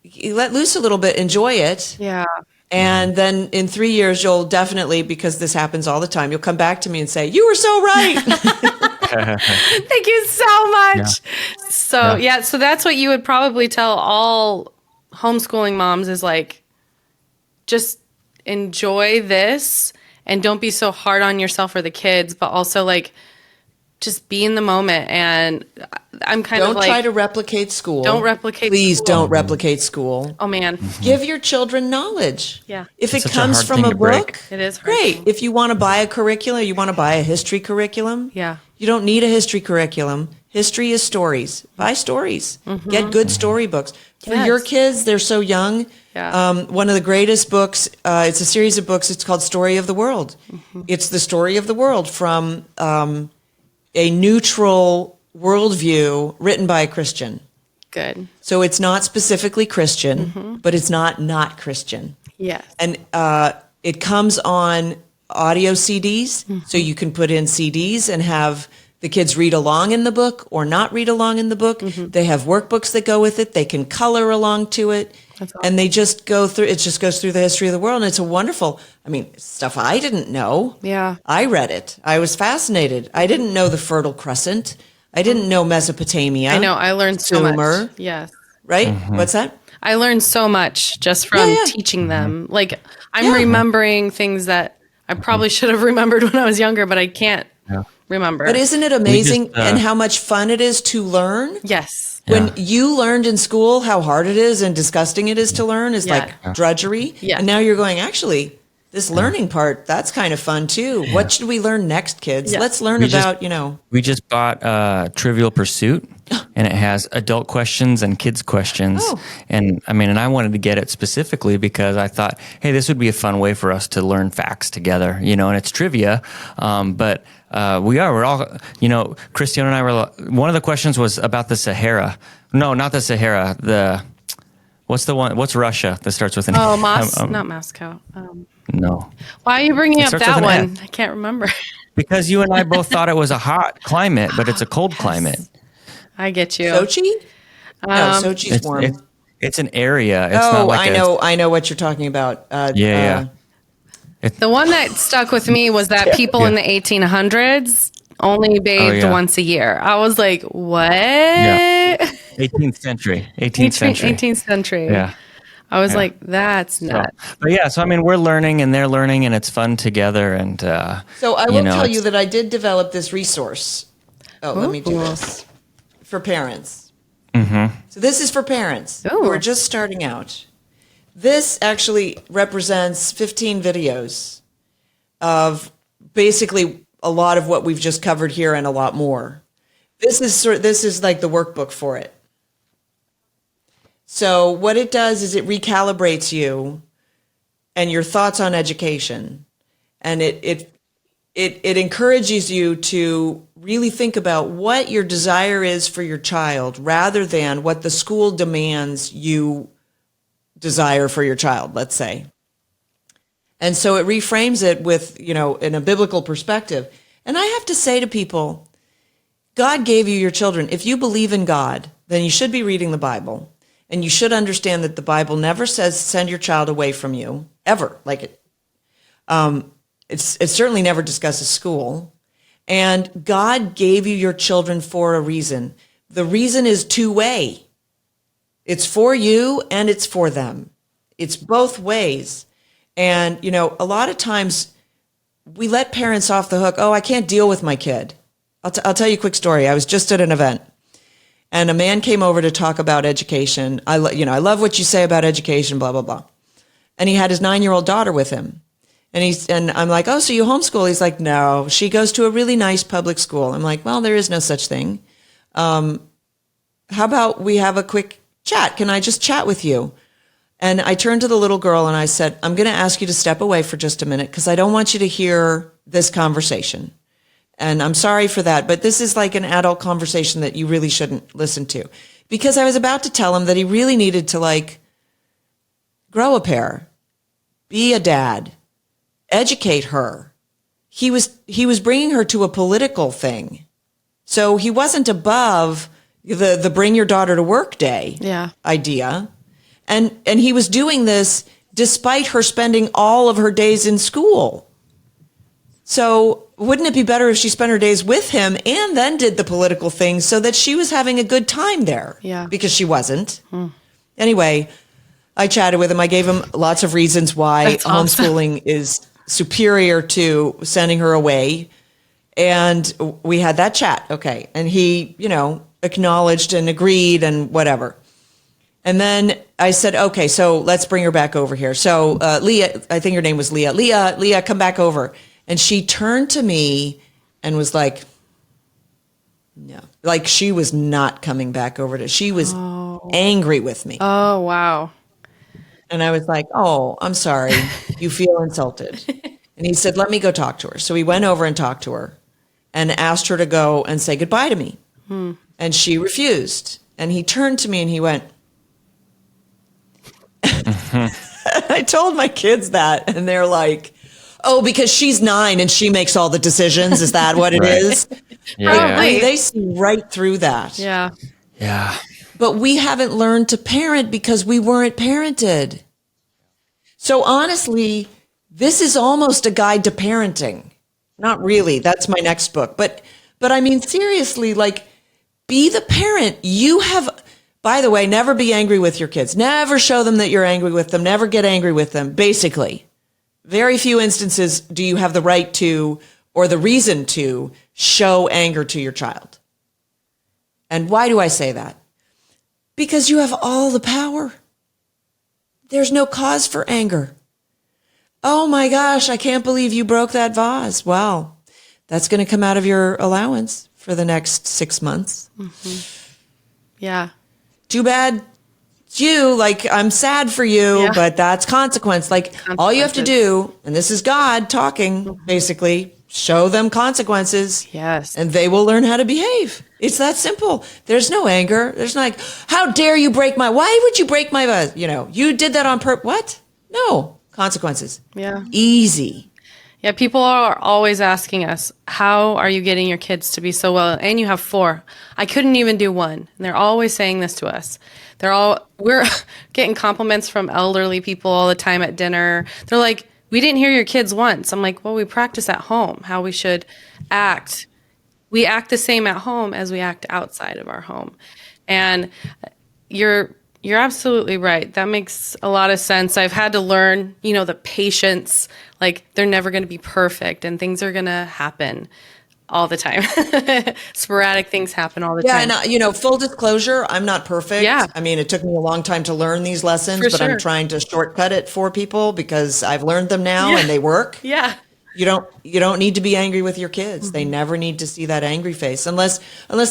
you let loose a little bit, enjoy it. Yeah. And then in 3 years, you'll definitely, because this happens all the time, you'll come back to me and say, you were so right. Thank you so much. So, so that's what you would probably tell all homeschooling moms is like, just enjoy this and don't be so hard on yourself or the kids, but also like, just be in the moment. And I'm kind of Don't like, try to replicate school. Don't replicate Please school. don't replicate school. oh man. Give your children knowledge. Yeah. If It's it such a comes hard from thing a to break. book, It is hard great. thing. If you want to buy a curriculum, you want to buy a history curriculum. Yeah. You don't need a history curriculum. History is stories. Buy stories. Get good storybooks. For Yes. your kids, they're so young. Yeah. One of the greatest books, it's a series of books, it's called Story of the World. It's the story of the world from a neutral worldview written by a Christian. Good. So it's not specifically Christian, but it's not Christian. Yes. And it comes on audio CDs, so you can put in CDs and have the kids read along in the book or not read along in the book. They have workbooks that go with it. They can color along to it. That's awesome. And they just go through, it just goes through the history of the world. And it's a wonderful, I mean, stuff I didn't know. Yeah. I read it. I was fascinated. I didn't know the Fertile Crescent. I didn't know Mesopotamia. I know. I learned so Sumer. much. Yes. Right? What's that? I learned so much just from Yeah. teaching them. Like I'm remembering things that I probably should have remembered when I was younger, but I can't remember. But isn't it amazing just, and how much fun it is to learn? Yes. When you learned in school how hard it is and disgusting it is to learn is like drudgery. Yeah. And now you're going, actually, this learning part, that's kind of fun too. What should we learn next, kids? Yeah. Let's learn We about, just- We just bought Trivial Pursuit, and it has adult questions and kids questions. Oh. And I wanted to get it specifically because I thought, hey, this would be a fun way for us to learn facts together, and it's trivia. But we're all, Christiana and I were, one of the questions was about the Sahara. No, not the Sahara. What's the one? What's Russia that starts with an Oh, not Moscow. No. Why are you bringing It up starts that with an one? F. I can't remember. Because you and I both thought it was a hot climate, but it's a cold climate. I get you. Sochi? No, Sochi's warm. It's an area. It's not like I know what you're talking about. Yeah. The one that stuck with me was that people in the 1800s only bathed once a year. I was like, what? Yeah. 18th century. 18th century. Yeah. I was like, that's nuts. But yeah, so we're learning and they're learning and it's fun together. And So I will tell you that I did develop this resource. Oh, let me do this. For parents. Mm-hmm. So this is for parents who are just starting out. This actually represents 15 videos of basically a lot of what we've just covered here and a lot more. This is like the workbook for it. So what it does is it recalibrates you and your thoughts on education, and it encourages you to really think about what your desire is for your child rather than what the school demands you desire for your child, let's say. And so it reframes it with, in a biblical perspective. And I have to say to people, God gave you your children. If you believe in God, then you should be reading the Bible. And you should understand that the Bible never says send your child away from you, ever. It certainly never discusses school. And God gave you your children for a reason. The reason is two-way. It's for you and it's for them. It's both ways. And, a lot of times we let parents off the hook. Oh, I can't deal with my kid. I'll tell you a quick story. I was just at an event And a man came over to talk about education. I love what you say about education, blah, blah, blah. And he had his 9-year-old daughter with him. And I'm like, oh, so you homeschool? He's like, no, she goes to a really nice public school. I'm like, well, there is no such thing. How about we have a quick chat? Can I just chat with you? And I turned to the little girl and I said, I'm going to ask you to step away for just a minute because I don't want you to hear this conversation. And I'm sorry for that, but this is like an adult conversation that you really shouldn't listen to. Because I was about to tell him that he really needed to like grow a pair, be a dad, educate her. He was bringing her to a political thing. So he wasn't above the bring your daughter to work day idea. And he was doing this despite her spending all of her days in school. So wouldn't it be better if she spent her days with him and then did the political thing so that she was having a good time there? Yeah. Because she wasn't. Anyway, I chatted with him. I gave him lots of reasons why homeschooling is superior to sending her away. And we had that chat. Okay. And he, acknowledged and agreed and whatever. And then I said, okay, so let's bring her back over here. So Leah, I think her name was Leah. Leah, come back over. And she turned to me and was like, no. Like she was not coming back over she was angry with me. Oh, wow. And I was like, oh, I'm sorry. You feel insulted. And he said, let me go talk to her. So he went over and talked to her and asked her to go and say goodbye to me. And she refused. And he turned to me and he went, I told my kids that. And they're like, oh, because she's 9 and she makes all the decisions. Is that what it is? Yeah. They see right through that. Yeah. Yeah. But we haven't learned to parent because we weren't parented. So honestly, this is almost a guide to parenting. Not really. That's my next book. But I mean, seriously, like, be the parent. You have, by the way, never be angry with your kids. Never show them that you're angry with them. Never get angry with them, basically. Very few instances do you have the right to or the reason to show anger to your child. And why do I say that? Because you have all the power. There's no cause for anger. Oh my gosh, I can't believe you broke that vase. Wow, that's going to come out of your allowance for the next 6 months. Yeah. Too bad. You, like, I'm sad for you, but that's consequence. Like, all you have to do, and this is God talking, basically, show them consequences. Yes. And they will learn how to behave. It's that simple. There's no anger. There's not like, how dare you break why would you break my vase? You did that on purpose. What? No. Consequences. Yeah. Easy. Yeah, people are always asking us, how are you getting your kids to be so well? And you have 4. I couldn't even do 1. And they're always saying this to us. We're getting compliments from elderly people all the time at dinner. They're like, we didn't hear your kids once. I'm like, well, we practice at home, how we should act. We act the same at home as we act outside of our home. And you're absolutely right. That makes a lot of sense. I've had to learn, the patience, like they're never going to be perfect and things are going to happen all the time. Sporadic things happen all the time. Yeah, and full disclosure, I'm not perfect. Yeah. I mean, it took me a long time to learn these lessons, but I'm trying to shortcut it for people because I've learned them now and they work. Yeah. You don't need to be angry with your kids. They never need to see that angry face unless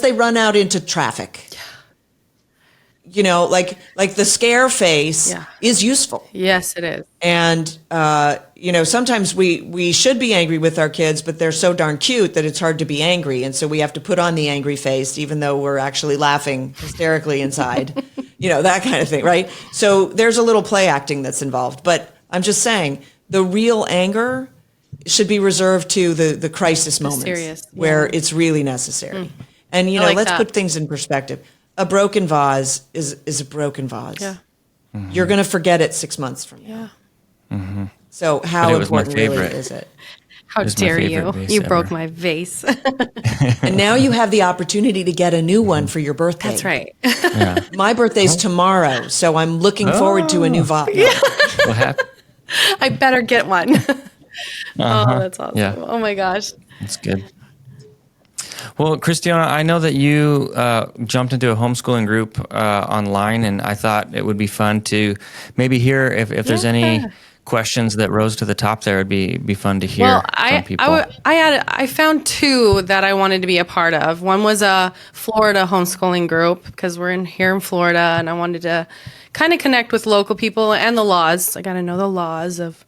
they run out into traffic. Like the scare face is useful. Yes, it is. And, sometimes we should be angry with our kids, but they're so darn cute that it's hard to be angry. And so we have to put on the angry face, even though we're actually laughing hysterically inside, that kind of thing, right? So there's a little play acting that's involved. But I'm just saying the real anger should be reserved to the crisis moments where it's really necessary. And, let's put things in perspective. A broken vase is a broken vase. Yeah. Mm-hmm. You're going to forget it 6 months from now. Yeah. Mm-hmm. So how important really is it? How dare you? You broke my vase. And now you have the opportunity to get a new one for your birthday. That's right. Yeah. My birthday's tomorrow, so I'm looking forward to a new vase. Yeah. What happened? I better get one. Oh, that's awesome. Yeah. Oh my gosh. That's good. Well, Christiana, I know that you jumped into a homeschooling group online, and I thought it would be fun to maybe hear if there's any questions that rose to the top there. It'd be fun to hear from people. I found two that I wanted to be a part of. One was a Florida homeschooling group because we're here in Florida, and I wanted to kind of connect with local people and the laws. I got to know the laws of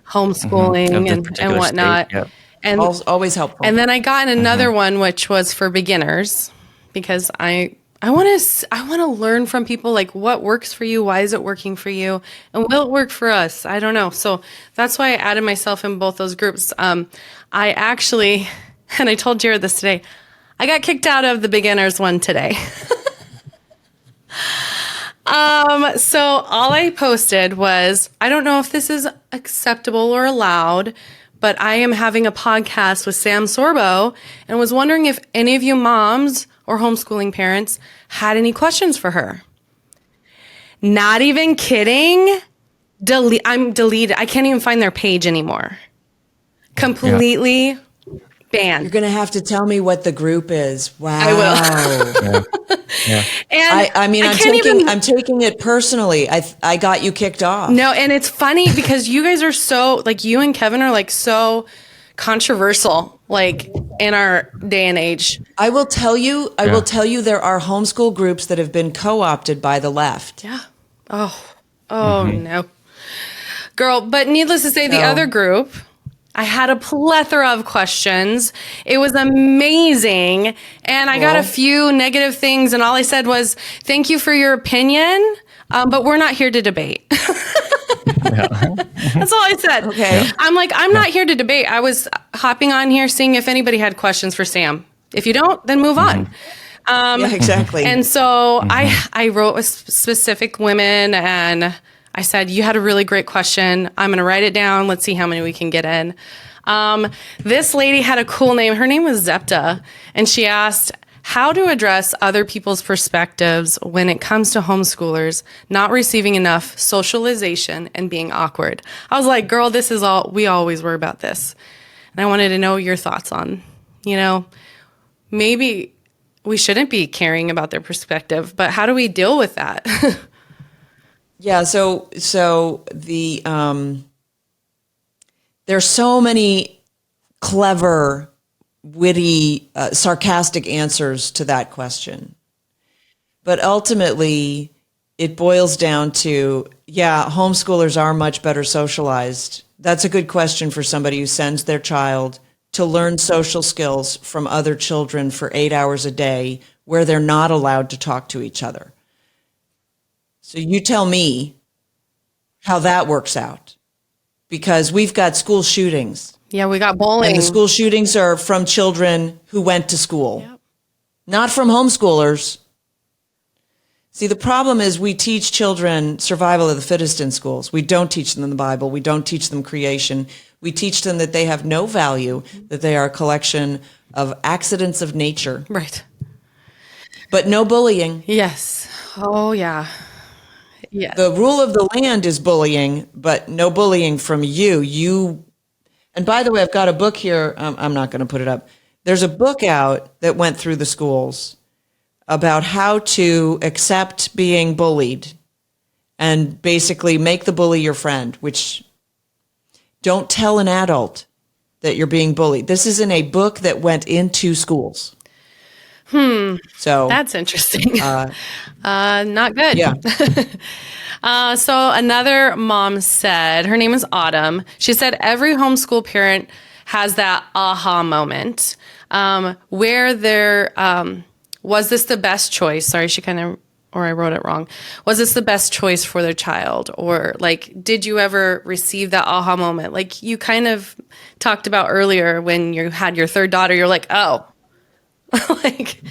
homeschooling and whatnot. Yep. And always helpful. And then I got in another one, which was for beginners, because I want to learn from people, like what works for you, why is it working for you, and will it work for us? I don't know. So that's why I added myself in both those groups. I actually, and I told Jared this today, I got kicked out of the beginners one today. So all I posted was, I don't know if this is acceptable or allowed, but I am having a podcast with Sam Sorbo and was wondering if any of you moms or homeschooling parents had any questions for her. Not even kidding. I'm deleted. I can't even find their page anymore. Completely banned. You're going to have to tell me what the group is. Wow. I will. Yeah. And I'm taking it personally. I got you kicked off. No, and it's funny because you guys are so, like, you and Kevin are like so controversial, like in our day and age. I will tell you there are homeschool groups that have been co-opted by the left. Yeah. No. Girl, but needless to say, the other group, I had a plethora of questions. It was amazing. And I got a few negative things. And all I said was, thank you for your opinion, but we're not here to debate. That's all I said. Okay. I'm like, I'm not here to debate. I was hopping on here, seeing if anybody had questions for Sam. If you don't, then move on. Yeah, exactly. And so I wrote with specific women, and I said, you had a really great question. I'm going to write it down. Let's see how many we can get in. This lady had a cool name. Her name was Zepta. And she asked how to address other people's perspectives when it comes to homeschoolers not receiving enough socialization and being awkward. I was like, girl, this is all, we always were about this. And I wanted to know your thoughts on, maybe we shouldn't be caring about their perspective, but how do we deal with that? Yeah, so the there's so many clever, witty, sarcastic answers to that question. But ultimately, it boils down to, homeschoolers are much better socialized. That's a good question for somebody who sends their child to learn social skills from other children for 8 hours a day where they're not allowed to talk to each other. So you tell me how that works out, because we've got school shootings. Yeah, we got bowling. And the school shootings are from children who went to school, not from homeschoolers. See, the problem is we teach children survival of the fittest in schools. We don't teach them the Bible. We don't teach them creation. We teach them that they have no value, that they are a collection of accidents of nature. Right. But no bullying. Yes. Oh, yeah. Yeah. The rule of the land is bullying, but no bullying from you. And by the way, I've got a book here. I'm not going to put it up. There's a book out that went through the schools about how to accept being bullied and basically make the bully your friend, which don't tell an adult that you're being bullied. This is in a book that went into schools. So that's interesting. Not good. Yeah. So another mom said, her name is Autumn. She said, every homeschool parent has that aha moment where there was this the best choice? Sorry, I wrote it wrong. Was this the best choice for their child? Or like, did you ever receive that aha moment? Like you kind of talked about earlier when you had your third daughter, you're like, oh, like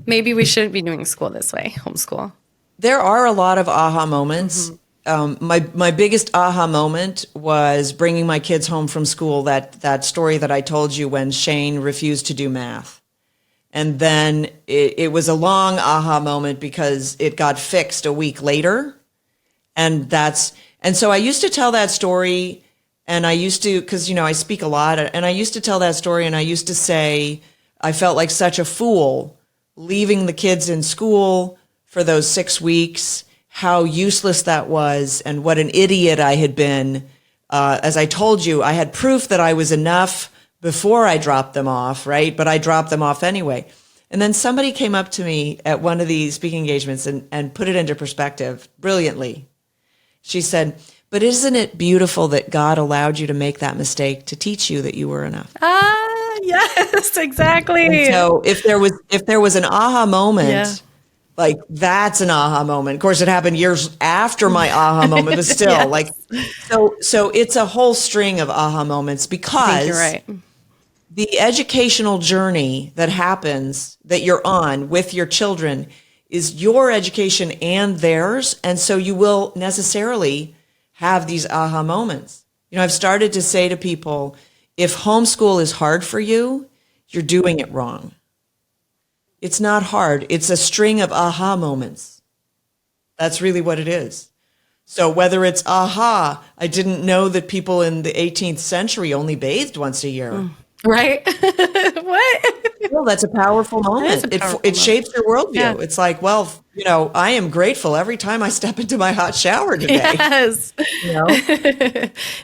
maybe we shouldn't be doing school this way, homeschool. There are a lot of aha moments. My biggest aha moment was bringing my kids home from school, that story that I told you when Shane refused to do math. And then it was a long aha moment because it got fixed a week later. And so I used to tell that story, and I used to, because, I speak a lot, and I used to tell that story, and I used to say, I felt like such a fool leaving the kids in school for those 6 weeks, how useless that was and what an idiot I had been. As I told you, I had proof that I was enough before I dropped them off, right? But I dropped them off anyway. And then somebody came up to me at one of these speaking engagements and put it into perspective brilliantly. She said, but isn't it beautiful that God allowed you to make that mistake to teach you that you were enough? Yes, exactly. And so if there was an aha moment, like that's an aha moment. Of course, it happened years after my aha moment, but still, Yes. like, so it's a whole string of aha moments because I think you're right. the educational journey that happens, that you're on with your children, is your education and theirs. And so you will necessarily have these aha moments. You know, I've started to say to people, if homeschool is hard for you, you're doing it wrong. It's not hard. It's a string of aha moments. That's really what it is. So whether it's aha, I didn't know that people in the 18th century only bathed once a year. Right? What? Well, that's a powerful moment. That is a powerful It shapes your worldview. Yeah. It's like, well, you know, I am grateful every time I step into my hot shower today. Yes. You know?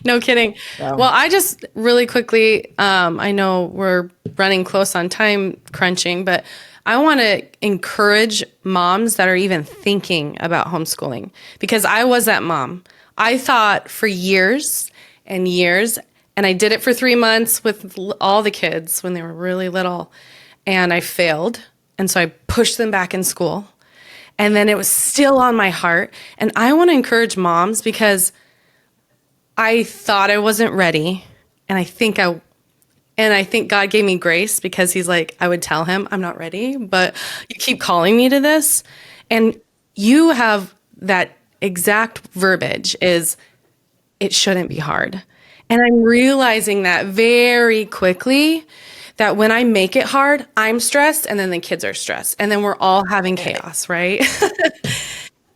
No kidding. Well, I just really quickly, I know we're running close on time crunching, but I want to encourage moms that are even thinking about homeschooling, because I was that mom. I thought for years and years, and I did it for 3 months with all the kids when they were really little, and I failed. And so I pushed them back in school. And then it was still on my heart. And I want to encourage moms, because I thought I wasn't ready. And I think God gave me grace, because he's like, I would tell him I'm not ready, but you keep calling me to this. And you have that exact verbiage is, it shouldn't be hard. And I'm realizing that very quickly, that when I make it hard, I'm stressed, and then the kids are stressed, and then we're all having chaos, right?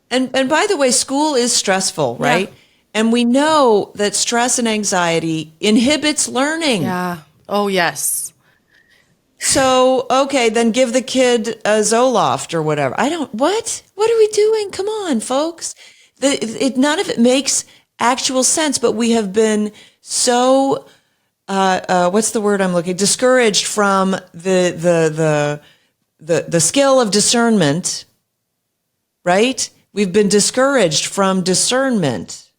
And by the way, school is stressful, right? Yeah. And we know that stress and anxiety inhibits learning. Yeah. Oh, yes. So, okay, then give the kid a Zoloft or whatever. What? What are we doing? Come on, folks. None of it makes actual sense, but we have been so, what's the word I'm looking? Discouraged from the skill of discernment, right? We've been discouraged from discernment.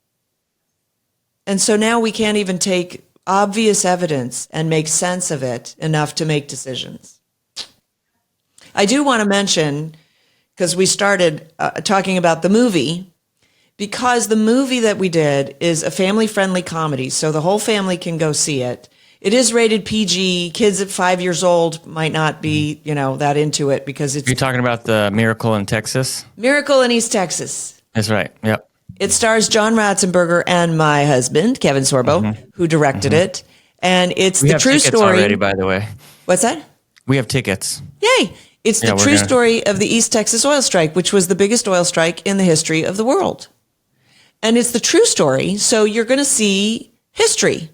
And so now we can't even take obvious evidence and make sense of it enough to make decisions. I do want to mention, because we started talking about the movie, because the movie that we did is a family-friendly comedy, so the whole family can go see it. It is rated PG. Kids at 5 years old might not be, that into it, because it's You're talking about the Miracle in Texas? Miracle in East Texas. That's right. Yep. It stars John Ratzenberger and my husband, Kevin Sorbo, who directed it. And it's We the have true tickets story. already, by the way. What's that? We have tickets. Yay. It's the Yeah, we're true gonna- story of the East Texas oil strike, which was the biggest oil strike in the history of the world. And it's the true story. So you're going to see history,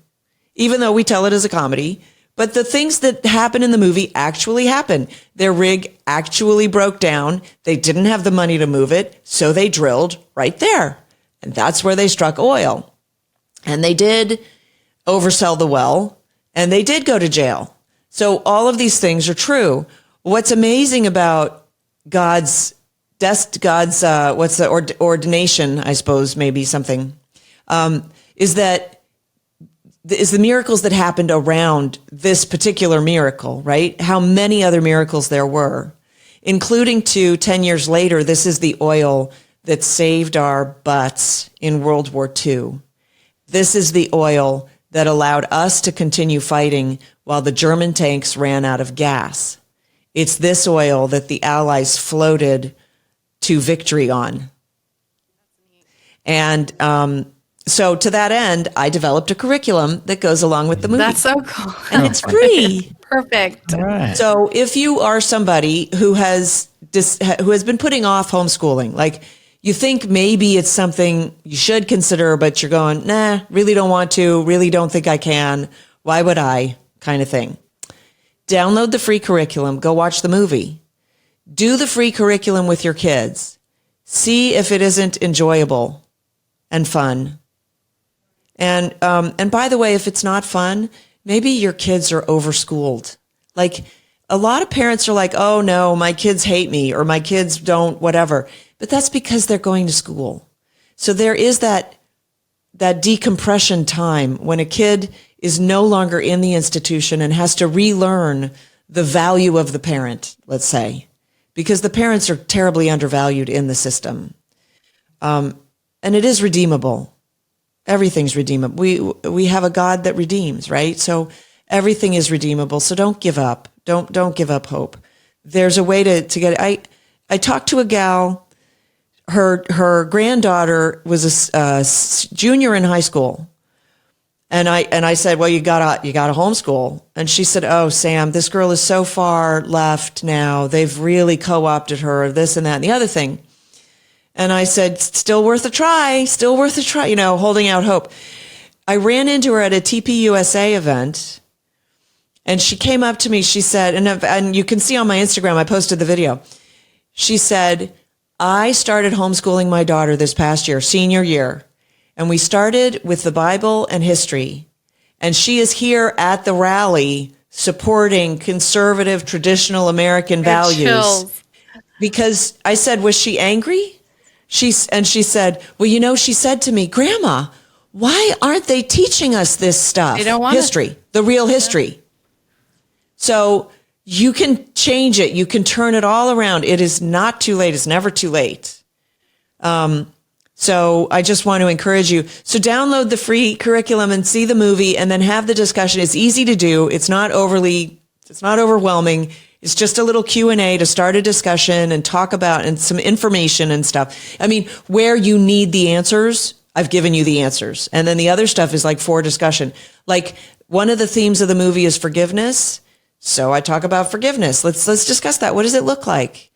even though we tell it as a comedy. But the things that happen in the movie actually happen. Their rig actually broke down. They didn't have the money to move it, so they drilled right there. And that's where they struck oil. And they did oversell the well, and they did go to jail. So all of these things are true. What's amazing about God's ordination, I suppose, maybe something, is the miracles that happened around this particular miracle, right? How many other miracles there were, including 10 years later, this is the oil that saved our butts in World War II. This is the oil that allowed us to continue fighting while the German tanks ran out of gas. It's this oil that the Allies floated to victory on. And so to that end, I developed a curriculum that goes along with the movie. That's so cool. And it's free. Perfect. All right. So if you are somebody who has been putting off homeschooling, like you think maybe it's something you should consider, but you're going, nah, really don't want to, really don't think I can, why would I, kind of thing. download the free curriculum, go watch the movie, do the free curriculum with your kids, see if it isn't enjoyable and fun. And by the way, if it's not fun, maybe your kids are overschooled. Like, a lot of parents are like, oh no, my kids hate me, or my kids don't, whatever. But that's because they're going to school. So there is that decompression time when a kid is no longer in the institution and has to relearn the value of the parent, let's say, because the parents are terribly undervalued in the system. And it is redeemable. Everything's redeemable. We have a God that redeems, right? So everything is redeemable. So don't give up. Don't give up hope. There's a way to get it. I talked to a gal. Her granddaughter was a junior in high school, and I said, well, you gotta homeschool. And she said, oh, Sam, this girl is so far left now. They've really co-opted her, this and that and the other thing. And I said, still worth a try, holding out hope. I ran into her at a TPUSA event. And she came up to me, she said, and you can see on my Instagram, I posted the video. She said, I started homeschooling my daughter this past year, senior year. And we started with the Bible and history. And she is here at the rally supporting conservative, traditional American values. Chills. Because I said, was she angry? She said, well, she said to me, Grandma, why aren't they teaching us this stuff? They don't want history, the real history. So you can change it. You can turn it all around. It is not too late. It's never too late. So I just want to encourage you. So download the free curriculum and see the movie and then have the discussion. It's easy to do. It's not overwhelming. It's just a little Q&A to start a discussion and talk about and some information and stuff. I mean, where you need the answers, I've given you the answers. And then the other stuff is like for discussion. Like one of the themes of the movie is forgiveness. So I talk about forgiveness. Let's discuss that. What does it look like?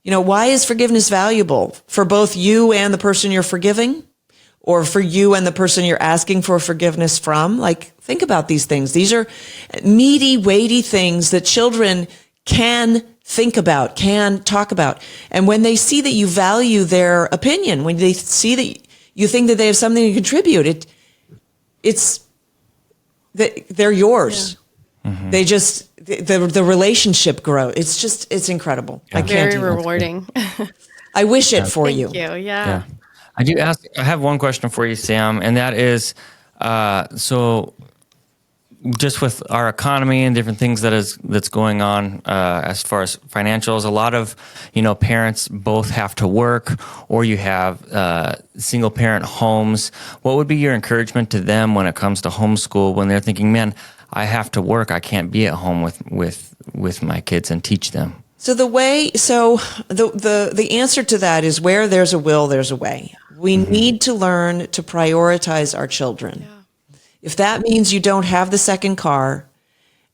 Why is forgiveness valuable for both you and the person you're forgiving, or for you and the person you're asking for forgiveness from? Like, think about these things. These are meaty, weighty things that children can think about, can talk about. And when they see that you value their opinion, when they see that you think that they have something to contribute, it's that they're yours. Yeah. Mm-hmm. They just, the relationship grows. It's incredible. Yeah. I can't Very rewarding. I wish it for you. Thank you. Yeah. I have one question for you, Sam, and that is, so just with our economy and different things that's going on as far as financials, a lot of parents both have to work, or you have single parent homes. What would be your encouragement to them when it comes to homeschool, when they're thinking, man, I have to work, I can't be at home with my kids and teach them? So the answer to that is, where there's a will, there's a way. We need to learn to prioritize our children. Yeah. If that means you don't have the second car,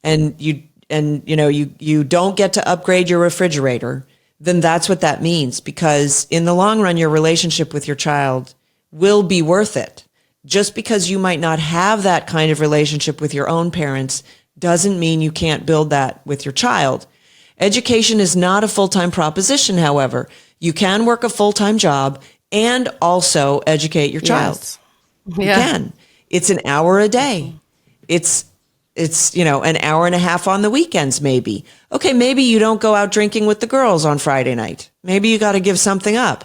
and you don't get to upgrade your refrigerator, then that's what that means. Because in the long run, your relationship with your child will be worth it. Just because you might not have that kind of relationship with your own parents doesn't mean you can't build that with your child. Education is not a full-time proposition, however. You can work a full-time job and also educate your child. Yes. You can. It's an hour a day. It's an hour and a half on the weekends, maybe. Okay, maybe you don't go out drinking with the girls on Friday night. Maybe you got to give something up.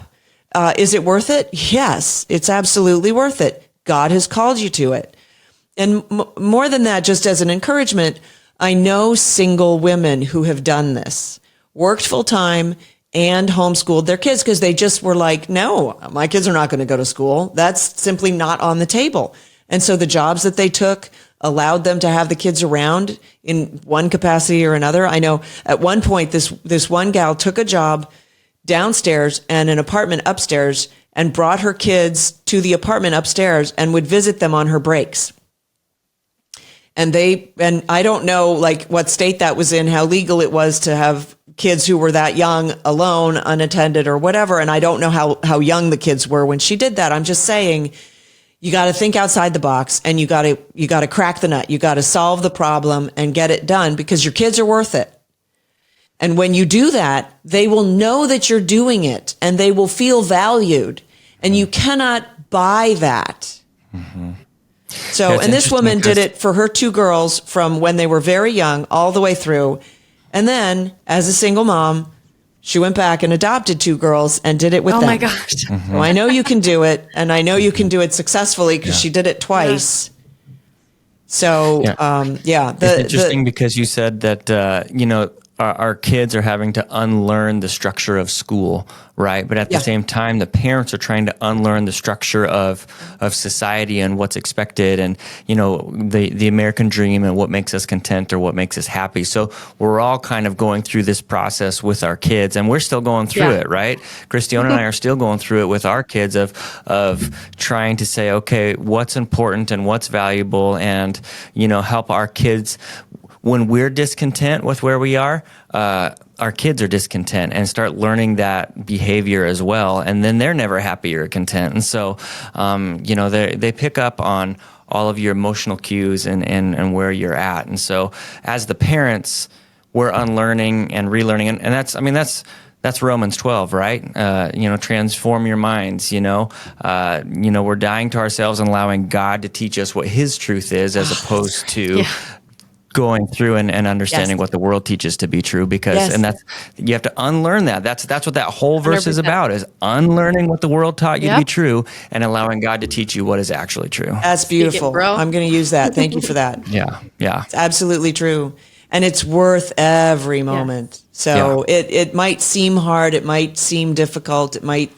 Is it worth it? Yes, it's absolutely worth it. God has called you to it. And more than that, just as an encouragement, I know single women who have done this, worked full time and homeschooled their kids because they just were like, no, my kids are not going to go to school. That's simply not on the table. And so the jobs that they took allowed them to have the kids around in one capacity or another. I know at one point, this one gal took a job downstairs and an apartment upstairs and brought her kids to the apartment upstairs and would visit them on her breaks. And I don't know like what state that was in, how legal it was to have kids who were that young alone, unattended or whatever. And I don't know how young the kids were when she did that. I'm just saying, You got to think outside the box, and you got to crack the nut. You got to solve the problem and get it done, because your kids are worth it. And when you do that, they will know that you're doing it, and they will feel valued, and you cannot buy that. Mm-hmm. So, and this woman did it for her 2 girls from when they were very young all the way through. And then as a single mom, she went back and adopted 2 girls and did it with them. Oh my gosh. Mm-hmm. So I know you can do it, and I know you can do it successfully, because she did it twice. So, it's interesting because you said that, our kids are having to unlearn the structure of school, right? But at the same time, the parents are trying to unlearn the structure of society and what's expected, and the American dream and what makes us content or what makes us happy. So we're all kind of going through this process with our kids, and we're still going through it, right? Christiana and I are still going through it with our kids of trying to say, okay, what's important and what's valuable, and help our kids. When we're discontent with where we are, our kids are discontent, and start learning that behavior as well. And then they're never happy or content. And so, they pick up on all of your emotional cues and where you're at. And so as the parents, we're unlearning and relearning. And that's Romans 12, right? Transform your minds, we're dying to ourselves and allowing God to teach us what his truth is, as opposed to going through and understanding what the world teaches to be true, because and that's, you have to unlearn that. That's what that whole verse 100%. Is about, is unlearning what the world taught you to be true and allowing God to teach you what is actually true. That's beautiful. I'm going to use that. Thank you for that. Yeah. It's absolutely true. And it's worth every moment. So it might seem hard, it might seem difficult, it might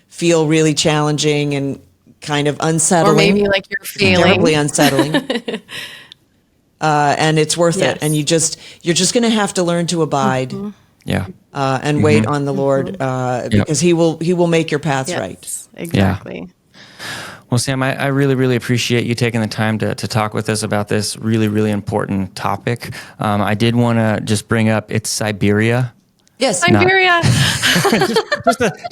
feel really challenging and kind of unsettling. Or maybe like you're feeling terribly unsettling. And it's worth it. And you're just going to have to learn to abide. And wait on the Lord, because he will make your paths right. Exactly. Well, Sam, I really, really appreciate you taking the time to talk with us about this really, really important topic. I did want to just bring up, it's Siberia. Yes, Siberia.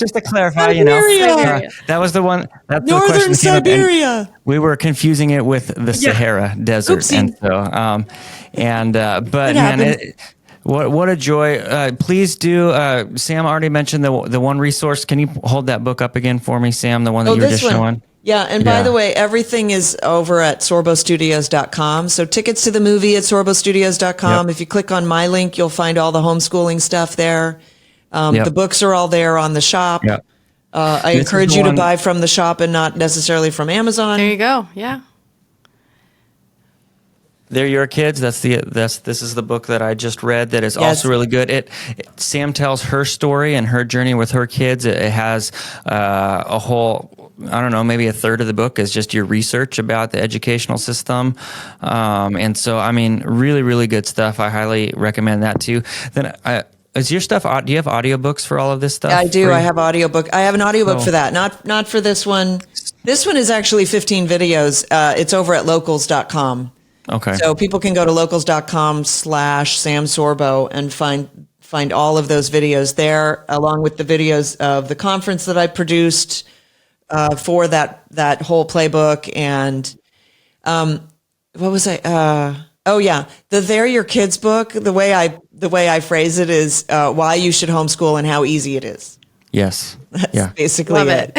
just to clarify, Siberia. That was the one. That's Northern the question Siberia. We were confusing it with the Sahara Desert, Oopsie. and so, but man, what a joy! Please do. Sam already mentioned the one resource. Can you hold that book up again for me, Sam? The one that you were just showing. Yeah, and by the way, everything is over at sorbostudios.com. So tickets to the movie at sorbostudios.com. If you click on my link, you'll find all the homeschooling stuff there. The books are all there on the shop. I encourage you to buy from the shop and not necessarily from Amazon. There you go. Yeah. They're Your Kids. This is the book that I just read that is also really good. Sam tells her story and her journey with her kids. It has a whole, I don't know, maybe a third of the book is just your research about the educational system. And so, I mean, really, really good stuff. I highly recommend that too. Then is your stuff, do you have audiobooks for all of this stuff? I do. I have audiobook. I have an audiobook for that. Not for this one. This one is actually 15 videos. It's over at locals.com. Okay. So people can go to locals.com/Sam Sorbo and find all of those videos there, along with the videos of the conference that I produced for that whole playbook. And what was I? The They're Your Kids book. The way I phrase it is why you should homeschool and how easy it is. Yes. That's basically it.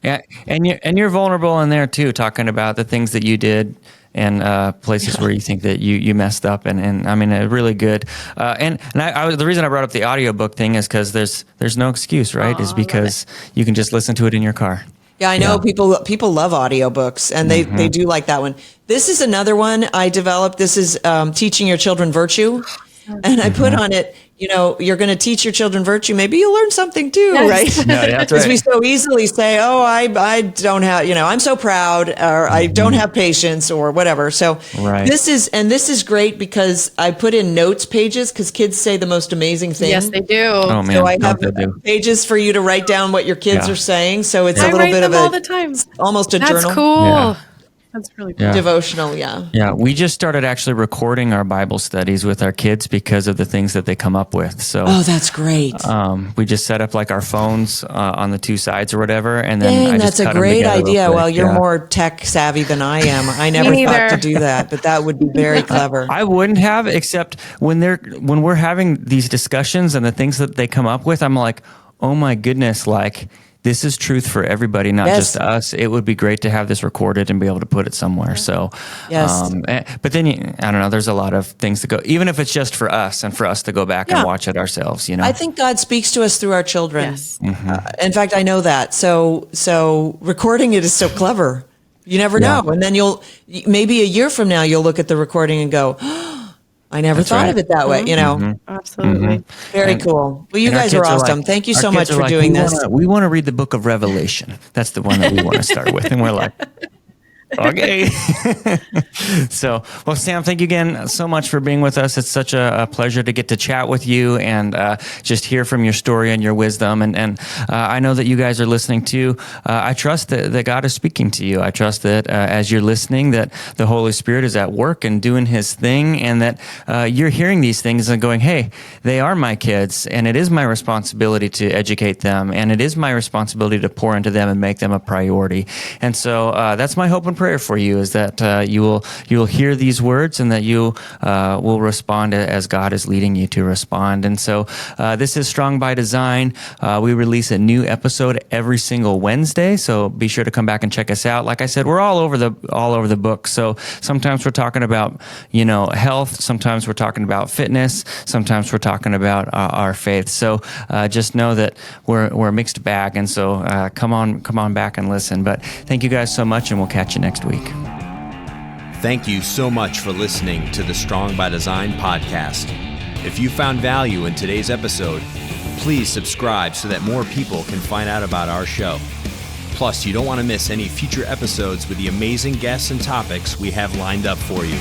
Yeah. And you're vulnerable in there too, talking about the things that you did and places where you think that you messed up, and I mean, really good. And the reason I brought up the audiobook thing is because there's no excuse, right? Is because you can just listen to it in your car. Yeah, I know people love audiobooks, and they do like that one. This is another one I developed. This is Teaching Your Children Virtue, and I put on it, you're going to teach your children virtue. Maybe you'll learn something too, right? Yeah, that's Because right. we so easily say, oh, I don't have, I'm so proud, or I don't have patience, or whatever. So this is great because I put in notes pages, because kids say the most amazing things. Yes, they do. Oh man, so I have pages for you to write down what your kids are saying. So it's a little bit of all the time. almost a journal. That's cool. That's really cool. Yeah. devotional. Yeah. Yeah, we just started actually recording our Bible studies with our kids because of the things that they come up with. So, Oh, that's great. we just set up like our phones on the two sides or whatever, and then Dang, I that's just a cut them great together real idea. quick. Well, you're Yeah. more tech savvy than I am. I never neither. thought to do that, but that would be very clever. I wouldn't have, except when we're having these discussions and the things that they come up with, I'm like, oh my goodness, like this is truth for everybody, not Yes. just us. It would be great to have this recorded and be able to put it somewhere. So, Yes. but then I don't know. There's a lot of things to go, even if it's just for us and for us to go back Yeah. and watch it ourselves. You know, I think God speaks to us through our children. Yes. In fact, I know that. So recording it is so clever. You never Yeah. know. And then maybe a year from now, you'll look at the recording and go, I never thought right. of it that way. You know, Absolutely. very cool. Well, you And our guys are kids awesome. like- Thank you our so kids much are for like, doing "We this. We want to read the book of Revelation. That's the one that we want to start with. And we're like, okay. So, well, Sam, thank you again so much for being with us. It's such a pleasure to get to chat with you and just hear from your story and your wisdom. And I know that you guys are listening too. I trust that God is speaking to you. I trust that as you're listening, that the Holy Spirit is at work and doing his thing, and that you're hearing these things and going, hey, they are my kids, and it is my responsibility to educate them, and it is my responsibility to pour into them and make them a priority. And so that's my hope and prayer for you, is that you will hear these words and that you will respond as God is leading you to respond. And so this is Strong by Design. We release a new episode every single Wednesday, so be sure to come back and check us out. Like I said, we're all over the book. So sometimes we're talking about health, sometimes we're talking about fitness, sometimes we're talking about our faith. So just know that we're a mixed bag, and so come on back and listen. But thank you guys so much, and we'll catch you next week. Thank you so much for listening to the Strong by Design podcast. If you found value in today's episode, please subscribe so that more people can find out about our show. Plus, you don't want to miss any future episodes with the amazing guests and topics we have lined up for you.